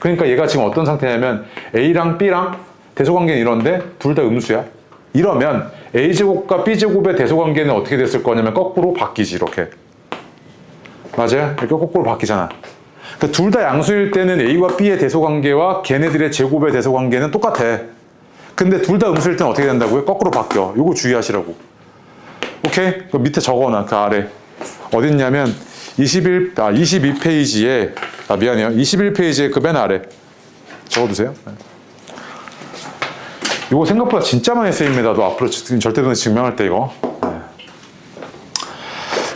Speaker 1: 그러니까 얘가 지금 어떤 상태냐면 A랑 B랑 대소관계는 이런데 둘 다 음수야. 이러면 A제곱과 B제곱의 대소관계는 어떻게 됐을 거냐면 거꾸로 바뀌지. 이렇게 맞아요? 이렇게 거꾸로 바뀌잖아. 그러니까 둘 다 양수일 때는 A와 B의 대소관계와 걔네들의 제곱의 대소관계는 똑같아. 근데 둘 다 음수일 때는 어떻게 된다고요? 거꾸로 바뀌어. 요거 주의하시라고. 오케이? 그 밑에 적어놔. 그 아래. 어딨냐면 22페이지에 미안해요. 21페이지에 그 맨 아래 적어두세요. 이거 생각보다 진짜 많이 쓰입니다. 너 앞으로 절대로 증명할 때 이거.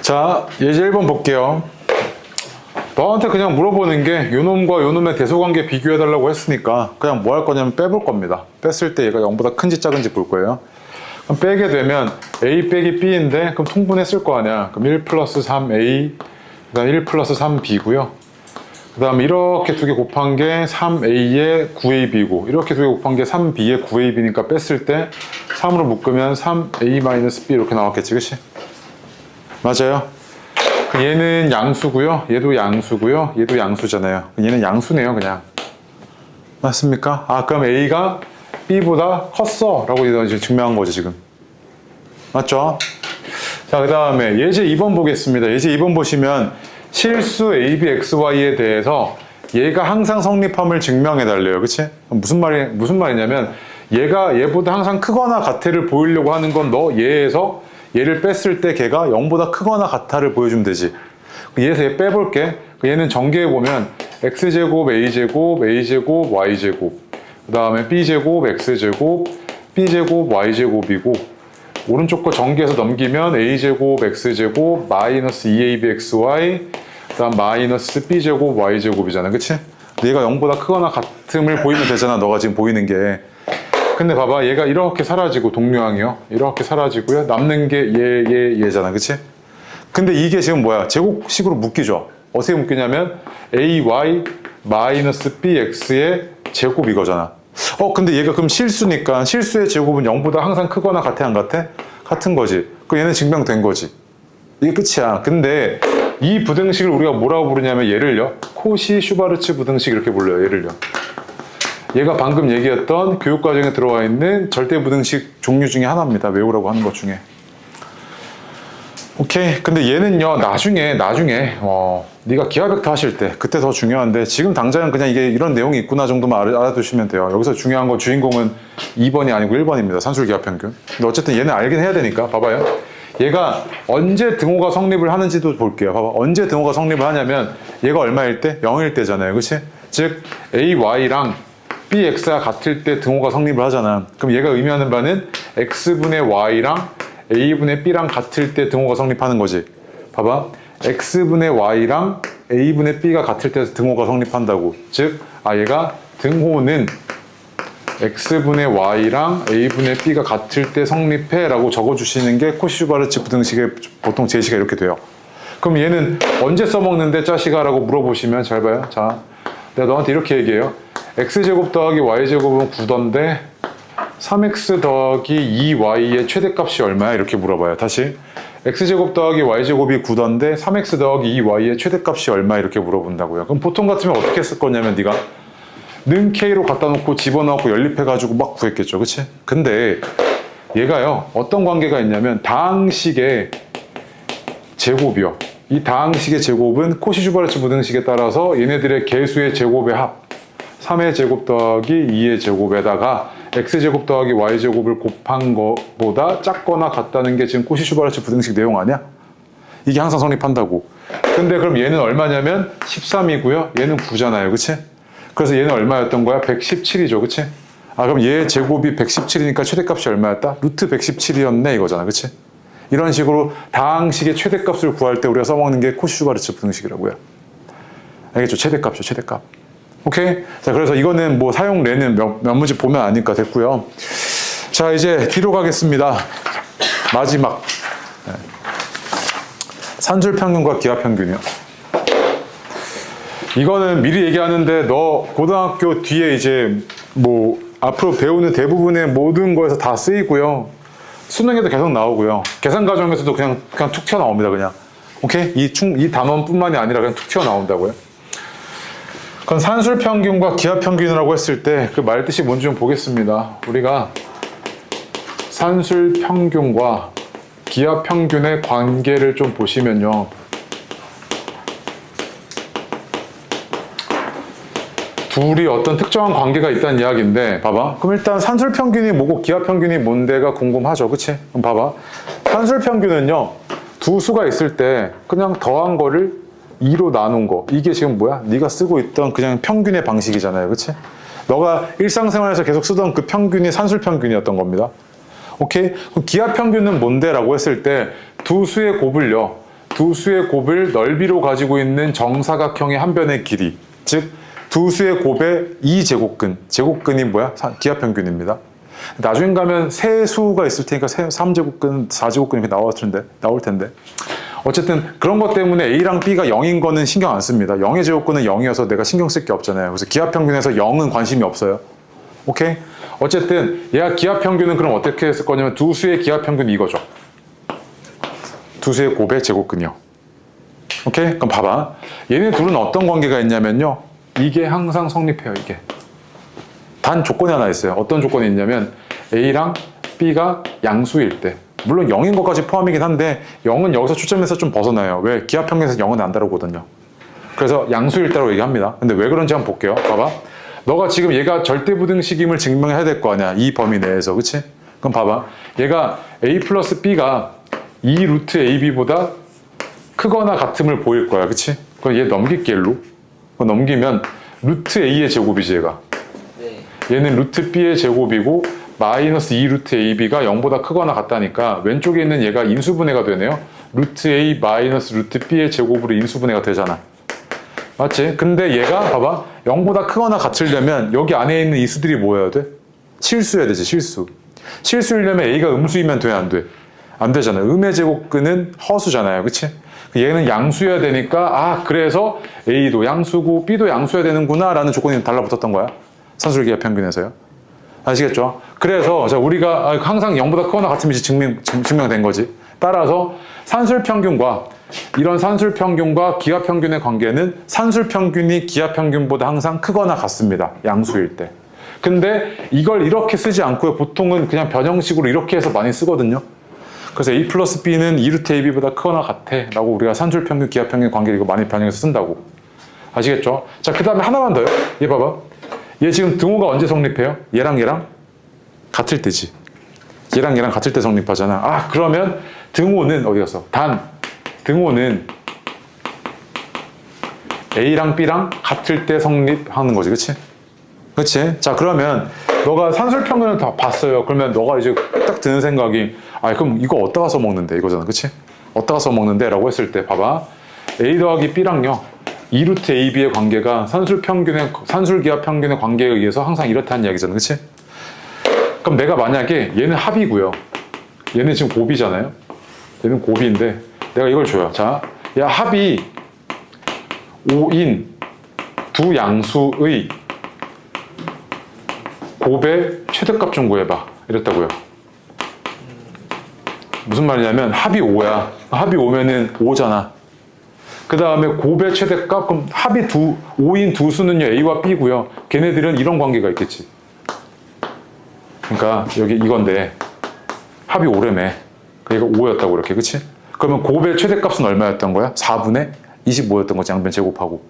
Speaker 1: 자, 예제 1번 볼게요. 너한테 그냥 물어보는 게 요놈과 요놈의 대소관계 비교해달라고 했으니까 그냥 뭐 할 거냐면 빼볼 겁니다. 뺐을 때 얘가 0보다 큰지 작은지 볼 거예요. 그럼 빼게 되면 A 빼기 B인데 그럼 통분했을 거 아니야. 그럼 1 플러스 3A 그 다음 1 플러스 3B고요. 그 다음 이렇게 두 개 곱한 게 3A에 9AB고 이렇게 두 개 곱한 게 3B에 9AB니까 뺐을 때 3으로 묶으면 3A-B 이렇게 나왔겠지. 그치? 맞아요. 얘는 양수고요. 얘도 양수고요. 얘도 양수잖아요. 얘는 양수네요. 그냥. 맞습니까? 그럼 A가 B보다 컸어 라고 이제 증명한 거지 지금. 맞죠? 자, 그 다음에 예제 2번 보겠습니다. 예제 2번 보시면 실수 AB, XY에 대해서 얘가 항상 성립함을 증명해 달래요. 그치? 무슨 말이냐면 얘가 얘보다 항상 크거나 같애를 보이려고 하는 건 너 얘에서 얘를 뺐을 때 걔가 0보다 크거나 같아를 보여주면 되지. 얘에서 얘 빼볼게. 얘는 전개해보면 x제곱, a제곱, a제곱, y제곱, 그 다음에 b제곱, x제곱, b제곱, y제곱이고, 오른쪽 거 전개해서 넘기면 a제곱, x제곱, 마이너스 2abxy, 그 다음 마이너스 b제곱, y제곱이잖아. 그치? 얘가 0보다 크거나 같음을 보이면 되잖아. 너가 지금 보이는 게. 근데 봐봐. 얘가 이렇게 사라지고, 동류항이요. 이렇게 사라지고요. 남는 게 얘잖아. 그치? 근데 이게 지금 뭐야? 제곱식으로 묶이죠? 어떻게 묶이냐면 ay 마이너스 bx의 제곱 이거잖아. 근데 얘가 그럼 실수니까 실수의 제곱은 0보다 항상 크거나 같아 안 같아? 같은 거지. 그럼 얘는 증명된 거지. 이게 끝이야. 근데 이 부등식을 우리가 뭐라고 부르냐면 얘를요. 코시-슈바르츠 부등식 이렇게 불러요. 얘를요. 얘가 방금 얘기했던 교육과정에 들어와 있는 절대 부등식 종류 중에 하나입니다. 외우라고 하는 것 중에. 오케이. 근데 얘는요. 나중에 네가 기하 벡터 하실 때 그때 더 중요한데 지금 당장은 그냥 이게 이런 내용이 있구나 정도만 알아두시면 돼요. 여기서 중요한 건 주인공은 2번이 아니고 1번입니다. 산술기하평균. 근데 어쨌든 얘는 알긴 해야 되니까 봐봐요. 얘가 언제 등호가 성립을 하는지도 볼게요. 봐봐. 언제 등호가 성립을 하냐면 얘가 얼마일 때? 0일 때잖아요. 그치? 즉 ay랑 bx가 같을 때 등호가 성립을 하잖아. 그럼 얘가 의미하는 바는 x분의 y랑 a분의 b랑 같을 때 등호가 성립하는 거지. 봐봐. x분의 y랑 a분의 b가 같을 때 등호가 성립한다고. 즉, 얘가 등호는 x분의 y랑 a분의 b가 같을 때 성립해 라고 적어주시는 게 코시-슈바르츠 부등식의 보통 제시가 이렇게 돼요. 그럼 얘는 언제 써먹는데 짜시가 라고 물어보시면 잘 봐요. 자, 내가 너한테 이렇게 얘기해요. x제곱 더하기 y제곱은 9던데 3x 더하기 2y의 최대값이 얼마야? 이렇게 물어봐요. 다시 x제곱 더하기 y제곱이 9던데 3x 더하기 2y의 최대값이 얼마야? 이렇게 물어본다고요. 그럼 보통 같으면 어떻게 했을 거냐면 네가 는 k로 갖다 놓고 집어넣고 연립해가지고 막 구했겠죠. 그치? 근데 얘가요. 어떤 관계가 있냐면 다항식의 제곱이요. 이 다항식의 제곱은 코시-슈바르츠 부등식에 따라서 얘네들의 개수의 제곱의 합 3의 제곱 더하기 2의 제곱에다가 x제곱 더하기 y제곱을 곱한 것보다 작거나 같다는 게 지금 코시-슈바르츠 부등식 내용 아니야? 이게 항상 성립한다고. 근데 그럼 얘는 얼마냐면 13이고요. 얘는 9잖아요. 그치? 그래서 얘는 얼마였던 거야? 117이죠. 그치? 그럼 얘 제곱이 117이니까 최대값이 얼마였다? 루트 117이었네 이거잖아. 그치? 이런 식으로 다항식의 최대값을 구할 때 우리가 써먹는 게 코시-슈바르츠 부등식이라고요. 알겠죠? 최대값이죠. 최대값. 오케이? 자, 그래서 이거는 뭐 사용례는 몇 문제 보면 아니까 됐고요. 자, 이제 뒤로 가겠습니다. 마지막. 산술평균과 기하평균이요. 이거는 미리 얘기하는데 너 고등학교 뒤에 이제 뭐 앞으로 배우는 대부분의 모든 거에서 다 쓰이고요. 수능에도 계속 나오고요. 계산 과정에서도 그냥 툭 튀어나옵니다. 그냥. 오케이? 이 단원뿐만이 아니라 그냥 툭 튀어나온다고요. 그건 산술평균과 기하평균이라고 했을 때 그 말 뜻이 뭔지 좀 보겠습니다. 우리가 산술평균과 기하평균의 관계를 좀 보시면요. 둘이 어떤 특정한 관계가 있다는 이야기인데 봐봐. 그럼 일단 산술평균이 뭐고 기하평균이 뭔데가 궁금하죠. 그치? 그럼 봐봐. 산술평균은요. 두 수가 있을 때 그냥 더한 거를 2로 나눈 거. 이게 지금 뭐야? 네가 쓰고 있던 그냥 평균의 방식이잖아요. 그치? 너가 일상생활에서 계속 쓰던 그 평균이 산술평균이었던 겁니다. 오케이? 그럼 기하평균은 뭔데? 라고 했을 때 두 수의 곱을요. 두 수의 곱을 넓이로 가지고 있는 정사각형의 한 변의 길이. 즉 두 수의 곱의 2제곱근. 제곱근이 뭐야? 기하평균입니다. 나중에 가면 세 수가 있을 테니까 3제곱근, 4제곱근 이렇게 나올 텐데. 어쨌든 그런 것 때문에 A랑 B가 0인 거는 신경 안 씁니다. 0의 제곱근은 0이어서 내가 신경 쓸 게 없잖아요. 그래서 기하평균에서 0은 관심이 없어요. 오케이? 어쨌든 얘가 기하평균은 그럼 어떻게 했을 거냐면 두 수의 기하평균이 이거죠. 두 수의 곱의 제곱근이요. 오케이? 그럼 봐봐. 얘네 둘은 어떤 관계가 있냐면요. 이게 항상 성립해요. 이게. 단 조건이 하나 있어요. 어떤 조건이 있냐면 A랑 B가 양수일 때. 물론 0인 것까지 포함이긴 한데 0은 여기서 초점에서 좀 벗어나요. 왜? 기하평균에서 0은 안 다루거든요. 그래서 양수일 때라고 얘기합니다. 근데 왜 그런지 한번 볼게요. 봐봐. 너가 지금 얘가 절대부등식임을 증명해야 될 거 아니야. 이 범위 내에서. 그치? 그럼 봐봐. 얘가 A 플러스 B가 2 루트 AB보다 크거나 같음을 보일 거야. 그치? 그럼 얘 넘길게 일로. 그거 넘기면 루트 A의 제곱이지 얘가.
Speaker 2: 네.
Speaker 1: 얘는 루트 B의 제곱이고 마이너스 2 루트 AB가 0보다 크거나 같다니까 왼쪽에 있는 얘가 인수분해가 되네요. 루트 A 마이너스 루트 B의 제곱으로 인수분해가 되잖아. 맞지? 근데 얘가 봐봐 0보다 크거나 같으려면 여기 안에 있는 이 수들이 뭐여야 돼? 실수여야 되지 실수. 실수이려면 A가 음수이면 돼 안 돼? 안 되잖아. 음의 제곱근은 허수잖아요. 그치? 얘는 양수여야 되니까 그래서 A도 양수고 B도 양수여야 되는구나 라는 조건이 달라붙었던 거야. 산술기하 평균에서요. 아시겠죠? 그래서 자, 우리가 항상 0보다 크거나 같으면 증명된 거지. 따라서 산술평균과 이런 산술평균과 기하평균의 관계는 산술평균이 기하평균보다 항상 크거나 같습니다. 양수일 때. 근데 이걸 이렇게 쓰지 않고요. 보통은 그냥 변형식으로 이렇게 해서 많이 쓰거든요. 그래서 A 플러스 B는 2루트 AB보다 크거나 같아 라고 우리가 산술평균, 기하평균 관계를 이거 많이 변형해서 쓴다고. 아시겠죠? 자, 그 다음에 하나만 더요. 얘 봐봐. 얘 지금 등호가 언제 성립해요? 얘랑 같을 때지. 얘랑 같을 때 성립하잖아. 그러면 등호는 어디 갔어? 등호는 A랑 B랑 같을 때 성립하는 거지. 그치? 그치? 자, 그러면 너가 산술평균을 다 봤어요. 그러면 너가 이제 딱 드는 생각이 그럼 이거 어디다가 써먹는데? 이거잖아. 그치? 어디다가 써먹는데? 라고 했을 때 봐봐. A 더하기 B랑요 2루트 AB의 관계가 산술기하평균의 관계에 의해서 항상 이렇다는 이야기잖아. 그치? 그럼 내가 만약에 얘는 합이고요. 얘는 지금 곱이잖아요. 얘는 곱인데 내가 이걸 줘요. 자, 야 합이 5인 두 양수의 곱의 최대값 좀 구해봐. 이랬다고요. 무슨 말이냐면 합이 5야. 합이 5면은 5잖아. 그 다음에 곱의 최대값, 그럼 합이 5인 두 수는요, A와 B고요. 걔네들은 이런 관계가 있겠지. 그러니까 여기 이건데 합이 5래매. 그러니까 5였다고 이렇게, 그치? 그러면 곱의 최대값은 얼마였던 거야? 4분의 25였던 거지, 양변 제곱하고.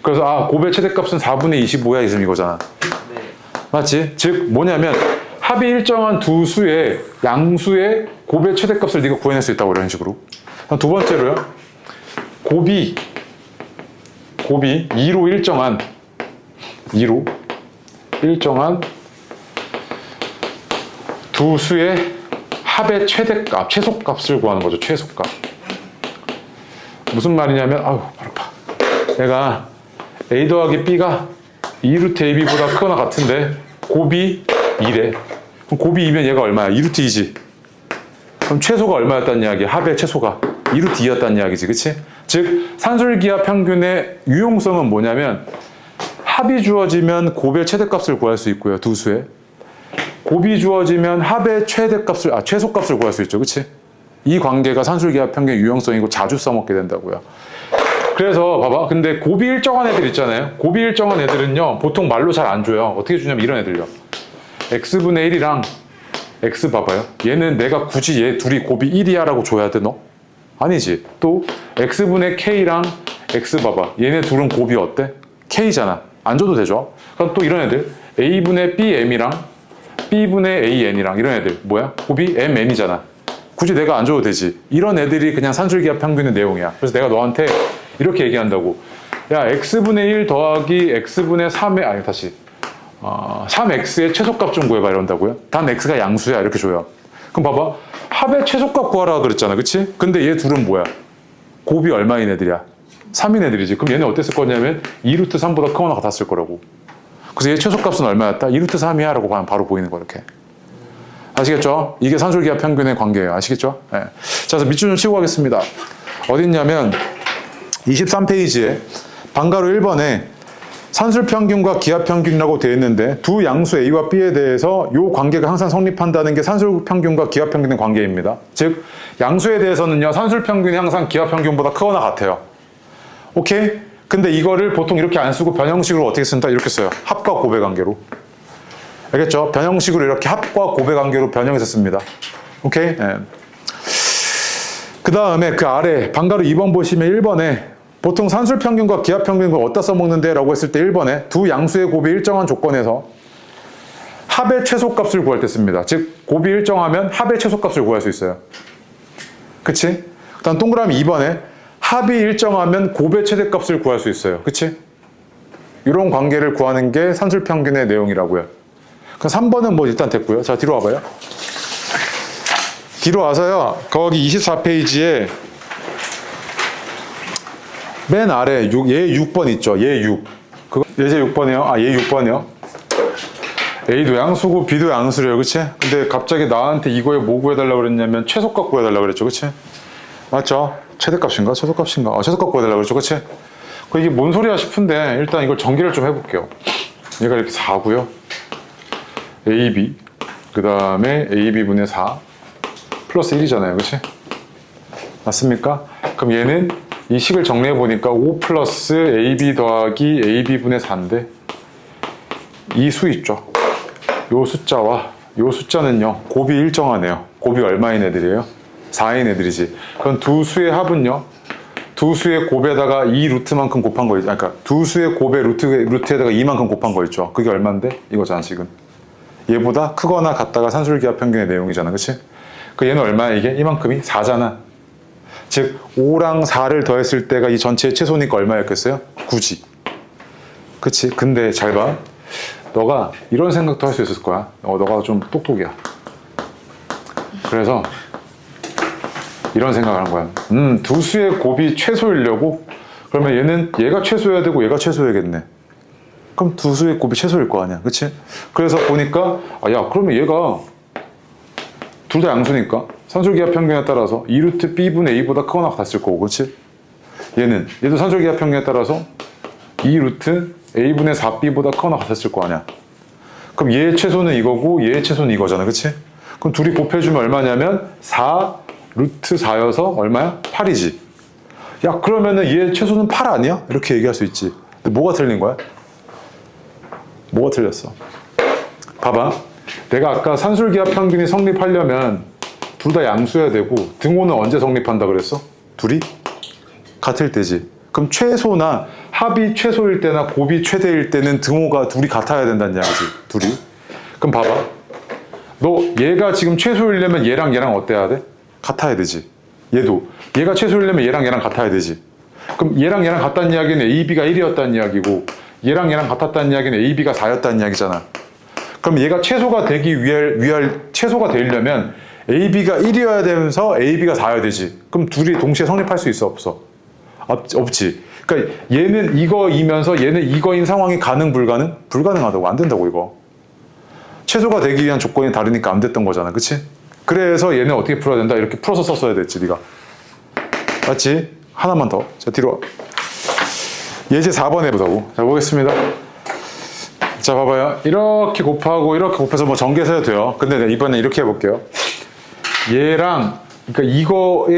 Speaker 1: 그래서 곱의 최대값은 4분의 25야, 지금 이거잖아.
Speaker 2: 네.
Speaker 1: 맞지? 즉 뭐냐면 합이 일정한 두 수의 양수의 곱의 최대값을 네가 구해낼 수 있다고 이런 식으로. 두 번째로요. 곱이 2로 일정한 두 수의 합의 최대값, 최소값을 구하는 거죠. 최소값. 무슨 말이냐면 발 아파. 내가 A 더하기 B가 2루트 AB보다 크거나 같은데 곱이 2래. 그럼 곱이 2면 얘가 얼마야? 2루트 2지. 그럼 최소가 얼마였단 이야기야? 합의 최소가 2루트 2였단 이야기지. 그치? 즉 산술기하 평균의 유용성은 뭐냐면 합이 주어지면 곱의 최대값을 구할 수 있고요. 두 수의. 곱이 주어지면 합의 최소값을 구할 수 있죠. 그치? 이 관계가 산술기하 평균의 유용성이고 자주 써먹게 된다고요. 그래서 봐봐. 근데 곱이 일정한 애들 있잖아요. 곱이 일정한 애들은요. 보통 말로 잘 안 줘요. 어떻게 주냐면 이런 애들요. x분의 1이랑 x 봐봐요. 얘는 내가 굳이 얘 둘이 곱이 1이야 라고 줘야 돼 너? 아니지. 또 x분의 k랑 x 봐봐. 얘네 둘은 곱이 어때? k잖아. 안 줘도 되죠. 그럼 또 이런 애들 a분의 bm이랑 b분의 an이랑 이런 애들 뭐야? 곱이 mn이잖아. 굳이 내가 안 줘도 되지. 이런 애들이 그냥 산술기하 평균의 내용이야. 그래서 내가 너한테 이렇게 얘기한다고. 야 x분의 1 더하기 x분의 3의 3x의 최소값 좀 구해봐 이런다고요. 단 x가 양수야 이렇게 줘요. 그럼 봐봐. 합의 최소값 구하라 그랬잖아. 그치? 근데 얘 둘은 뭐야? 곱이 얼마인 애들이야? 3인 애들이지. 그럼 얘는 어땠을 거냐면 2루트 3보다 크거나 같았을 거라고. 그래서 얘 최소값은 얼마였다? 2루트 3이야 라고 바로 보이는 거 이렇게. 아시겠죠? 이게 산술기하 평균의 관계예요. 아시겠죠? 네. 자, 그래서 밑줄 좀 치고 가겠습니다. 어디 있냐면 23페이지에 방가로 1번에 산술평균과 기하평균이라고 되어 있는데 두 양수 A와 B에 대해서 이 관계가 항상 성립한다는 게 산술평균과 기하평균의 관계입니다. 즉 양수에 대해서는요 산술평균이 항상 기하평균보다 크거나 같아요. 오케이? 근데 이거를 보통 이렇게 안 쓰고 변형식으로 어떻게 쓴다? 이렇게 써요. 합과 곱의 관계로. 알겠죠? 변형식으로 이렇게 합과 곱의 관계로 변형해서 씁니다. 오케이? 네. 그 다음에 그 아래 방가로 2번 보시면 1번에 보통 산술평균과 기하평균을 어디다 써먹는데? 라고 했을 때 1번에 두 양수의 곱이 일정한 조건에서 합의 최소값을 구할 때 씁니다. 즉 곱이 일정하면 합의 최소값을 구할 수 있어요. 그치? 그 다음 동그라미 2번에 합이 일정하면 곱의 최대값을 구할 수 있어요. 그치? 이런 관계를 구하는 게 산술평균의 내용이라고요. 그럼 3번은 뭐 일단 됐고요. 자, 뒤로 와봐요. 뒤로 와서요. 거기 24페이지에 맨 아래 얘 6번 있죠. 얘 6. 그거 예제 6번이요. 아, 얘 6번이요. A도 양수고 B도 양수래요. 그치? 근데 갑자기 나한테 이거에 뭐 구해달라고 그랬냐면 최소값 구해달라고 그랬죠. 그치? 맞죠? 최대값인가? 최소값인가? 최소값 구해달라고 그랬죠. 그치? 이게 뭔 소리야 싶은데 일단 이걸 전개를 좀 해볼게요. 얘가 이렇게 4고요. AB 그 다음에 AB분의 4 플러스 1이잖아요. 그치? 맞습니까? 그럼 얘는 이 식을 정리해보니까 5 플러스 AB 더하기 AB분의 4인데 이 수 있죠? 요 숫자와 요 숫자는요 곱이 일정하네요. 곱이 얼마인 애들이에요? 4인 애들이지. 그럼 두 수의 합은요 두 수의 곱에다가 2 루트만큼 곱한 거 있죠. 그러니까 두 수의 곱의 루트에다가 2만큼 곱한 거 있죠. 그게 얼만데? 이거잖아 지금. 얘보다 크거나 같다가 산술기하 평균의 내용이잖아. 그치? 그 얘는 얼마야 이게? 이만큼이 4잖아. 즉 5랑 4를 더했을 때가 이 전체의 최소니까 얼마였겠어요? 9지. 그치? 근데 잘 봐. 너가 이런 생각도 할 수 있을 거야. 너가 좀 똑똑이야. 그래서 이런 생각을 한 거야. 두 수의 곱이 최소이려고? 그러면 얘가 최소여야 되고 얘가 최소여야겠네. 그럼 두 수의 곱이 최소일 거 아니야. 그치? 그래서 보니까 야 그러면 얘가 둘 다 양수니까 산술기하 평균에 따라서 2루트 B분의 A보다 크거나 같았을 거고. 그치? 얘도 산술기하 평균에 따라서 2루트 A분의 4B보다 크거나 같았을 거 아니야. 그럼 얘의 최소는 이거고 얘의 최소는 이거잖아. 그치? 그럼 둘이 곱해주면 얼마냐면 4 루트 4여서 얼마야? 8이지. 야 그러면은 얘의 최소는 8 아니야? 이렇게 얘기할 수 있지. 근데 뭐가 틀린 거야? 뭐가 틀렸어? 봐봐. 내가 아까 산술기하 평균이 성립하려면 둘 다 양수여야 되고 등호는 언제 성립한다 그랬어? 둘이 같을 때지. 그럼 최소나 합이 최소일 때나 곱이 최대일 때는 등호가 둘이 같아야 된다는 이야기지. 둘이. 그럼 봐봐. 너 얘가 지금 최소이려면 얘랑 어때야 돼? 같아야 되지. 얘가 최소이려면 얘랑 같아야 되지. 그럼 얘랑 같다는 이야기는 AB가 1이었다는 이야기고 얘랑 같았다는 이야기는 AB가 4였다는 이야기잖아. 그럼 얘가 최소가 되기 최소가 되려면 AB가 1이어야 되면서 AB가 4여야 되지. 그럼 둘이 동시에 성립할 수 있어? 없어? 없지. 그러니까 얘는 이거이면서 얘는 이거인 상황이 불가능? 불가능하다고. 안 된다고 이거. 최소가 되기 위한 조건이 다르니까 안 됐던 거잖아. 그치? 그래서 얘는 어떻게 풀어야 된다? 이렇게 풀어서 썼어야 됐지 네가. 맞지? 하나만 더. 자 뒤로 와. 예제 4번 해보자고. 자 보겠습니다. 자 봐봐요. 이렇게 곱하고 이렇게 곱해서 뭐 전개해서 해도 돼요. 근데 이번엔 이렇게 해볼게요. 얘랑 그러니까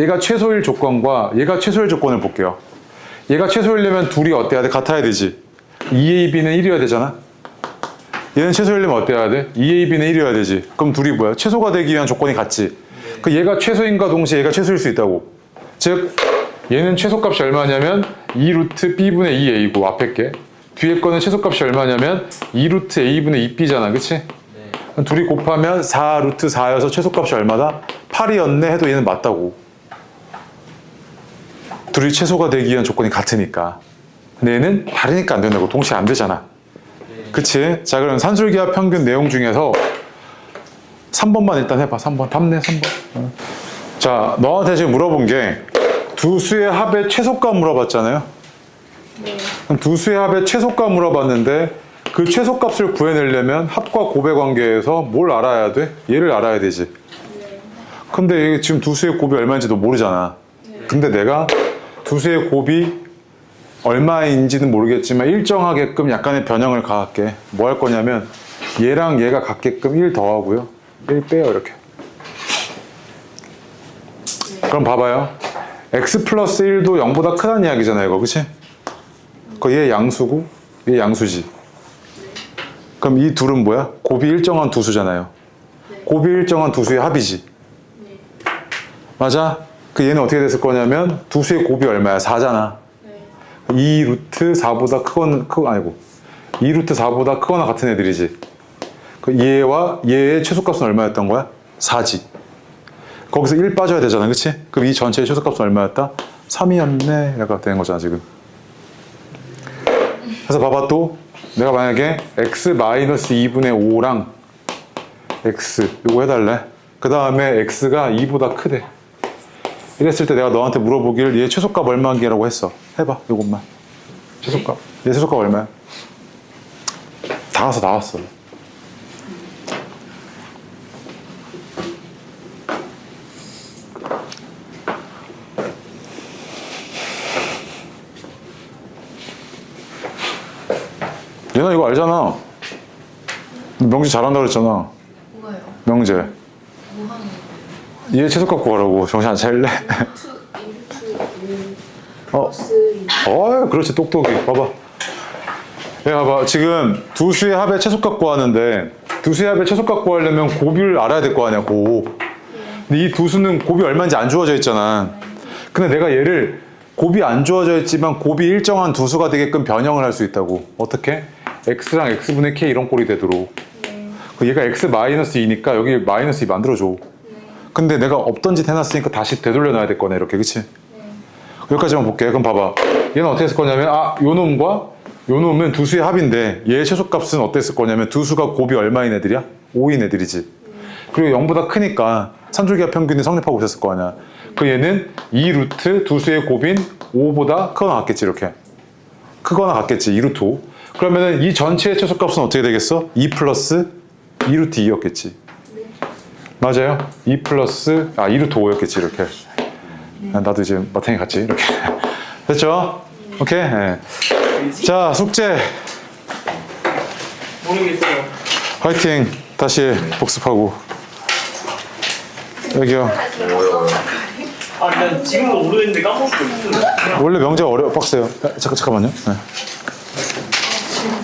Speaker 1: 얘가 최소일 조건과 얘가 최소일 조건을 볼게요. 얘가 최소이려면 둘이 어때야 돼? 같아야 되지. 2AB는 1이어야 되잖아. 얘는 최소이려면 어때야 돼? 2AB는 1이어야 되지. 그럼 둘이 뭐야? 최소가 되기 위한 조건이 같지. 그 얘가 최소인과 동시에 얘가 최소일 수 있다고. 즉 얘는 최소값이 얼마냐면 2루트 B분의 2A고 앞에 게. 뒤에 거는 최소값이 얼마냐면 2루트 A분의 2B잖아. 그치? 네. 둘이 곱하면 4루트 4여서 최소값이 얼마다? 8이었네 해도 얘는 맞다고. 둘이 최소가 되기 위한 조건이 같으니까. 근데 얘는 다르니까 안 된다고. 동시에 안 되잖아. 네. 그치? 자 그럼 산술기하 평균 내용 중에서 3번만 일단 해봐. 3번. 답네 3번. 자 너한테 지금 물어본 게 두 수의 합의 최소값 물어봤잖아요.
Speaker 2: 네.
Speaker 1: 그럼 두 수의 합의 최소값 물어봤는데 그 최소값을 구해내려면 합과 곱의 관계에서 뭘 알아야 돼? 얘를 알아야 되지.
Speaker 2: 네.
Speaker 1: 근데 지금 두 수의 곱이 얼마인지도 모르잖아.
Speaker 2: 네.
Speaker 1: 근데 내가 두 수의 곱이 얼마인지는 모르겠지만 일정하게끔 약간의 변형을 가할게. 뭐 할 거냐면 얘랑 얘가 같게끔 1 더하고요. 1 빼요 이렇게.
Speaker 2: 네.
Speaker 1: 그럼 봐봐요. x 플러스 1도 0보다 크다는 이야기잖아요 이거. 그치? 얘 양수고 얘 양수지. 그럼 이 둘은 뭐야? 곱이 일정한 두 수잖아요.
Speaker 2: 네.
Speaker 1: 곱이 일정한 두 수의 합이지.
Speaker 2: 네.
Speaker 1: 맞아? 얘는 어떻게 됐을 거냐면 두 수의 곱이 얼마야? 4잖아.
Speaker 2: 네.
Speaker 1: 2 루트 4보다 아니고 2 루트 4보다 크거나 같은 애들이지. 얘와 얘의 최소값은 얼마였던 거야? 4지. 거기서 1 빠져야 되잖아. 그치? 그럼 이 전체의 최소값은 얼마였다? 3이었네. 약간 되는 거잖아 지금. 그래서 봐봐 또 내가 만약에 x-2분의 5랑 x 요거 해달래. 그 다음에 x가 2보다 크대. 이랬을 때 내가 너한테 물어보길 얘 최소값 얼마인게라고 했어. 해봐 요것만. 최소값. 얘 최소값 얼마야? 다 나왔어. 얘나 이거 알잖아. 명제 잘한다 그랬잖아.
Speaker 2: 뭐가요?
Speaker 1: 명제.
Speaker 2: 뭐 하는 거예요?
Speaker 1: 얘 최소값 구하라고. 정신 안 차릴래?
Speaker 2: 2, 5 플러스 2.
Speaker 1: 그렇지 똑똑이. 봐봐. 야, 봐봐. 지금 두 수의 합의 최소값 구하는데 두 수의 합의 최소값 구하려면 곱을 알아야 될 거 아니야, 곱. 근데 이 두 수는 곱이 얼마인지 안 주어져 있잖아. 근데 내가 얘를 곱이 안 주어져 있지만 곱이 일정한 두 수가 되게끔 변형을 할 수 있다고. 어떻게? x랑 x분의 k 이런 꼴이 되도록. 얘가 x-2니까 여기 마이너스 2 만들어줘. 근데 내가 없던 짓 해놨으니까 다시 되돌려 놔야 될 거네, 이렇게. 그치? 여기까지만 볼게. 그럼 봐봐. 얘는 어떻게 했을 거냐면, 요 놈과 요 놈은 두 수의 합인데, 얘의 최소값은 어땠을 거냐면, 두 수가 곱이 얼마인 애들이야? 5인 애들이지. 그리고 0보다 크니까 산술기하 평균이 성립하고 있었을 거 아니야. 그 얘는 2루트 두 수의 곱인 5보다 크거나 같겠지, 이렇게. 크거나 같겠지, 2루트 5. 그러면은 이 전체의 최소값은 어떻게 되겠어? 2 플러스 2루트 2였겠지. 맞아요? 2 플러스 2루트 5였겠지, 이렇게. 나도 이제 마탱이 같지, 이렇게. 됐죠? 오케이? 네. 자, 숙제.
Speaker 3: 모르겠어요.
Speaker 1: 화이팅. 다시 복습하고. 여기요.
Speaker 3: 난 지금도 모르겠는데 까먹고 있어요.
Speaker 1: 원래 명제가 빡세요. 잠깐만요. 네.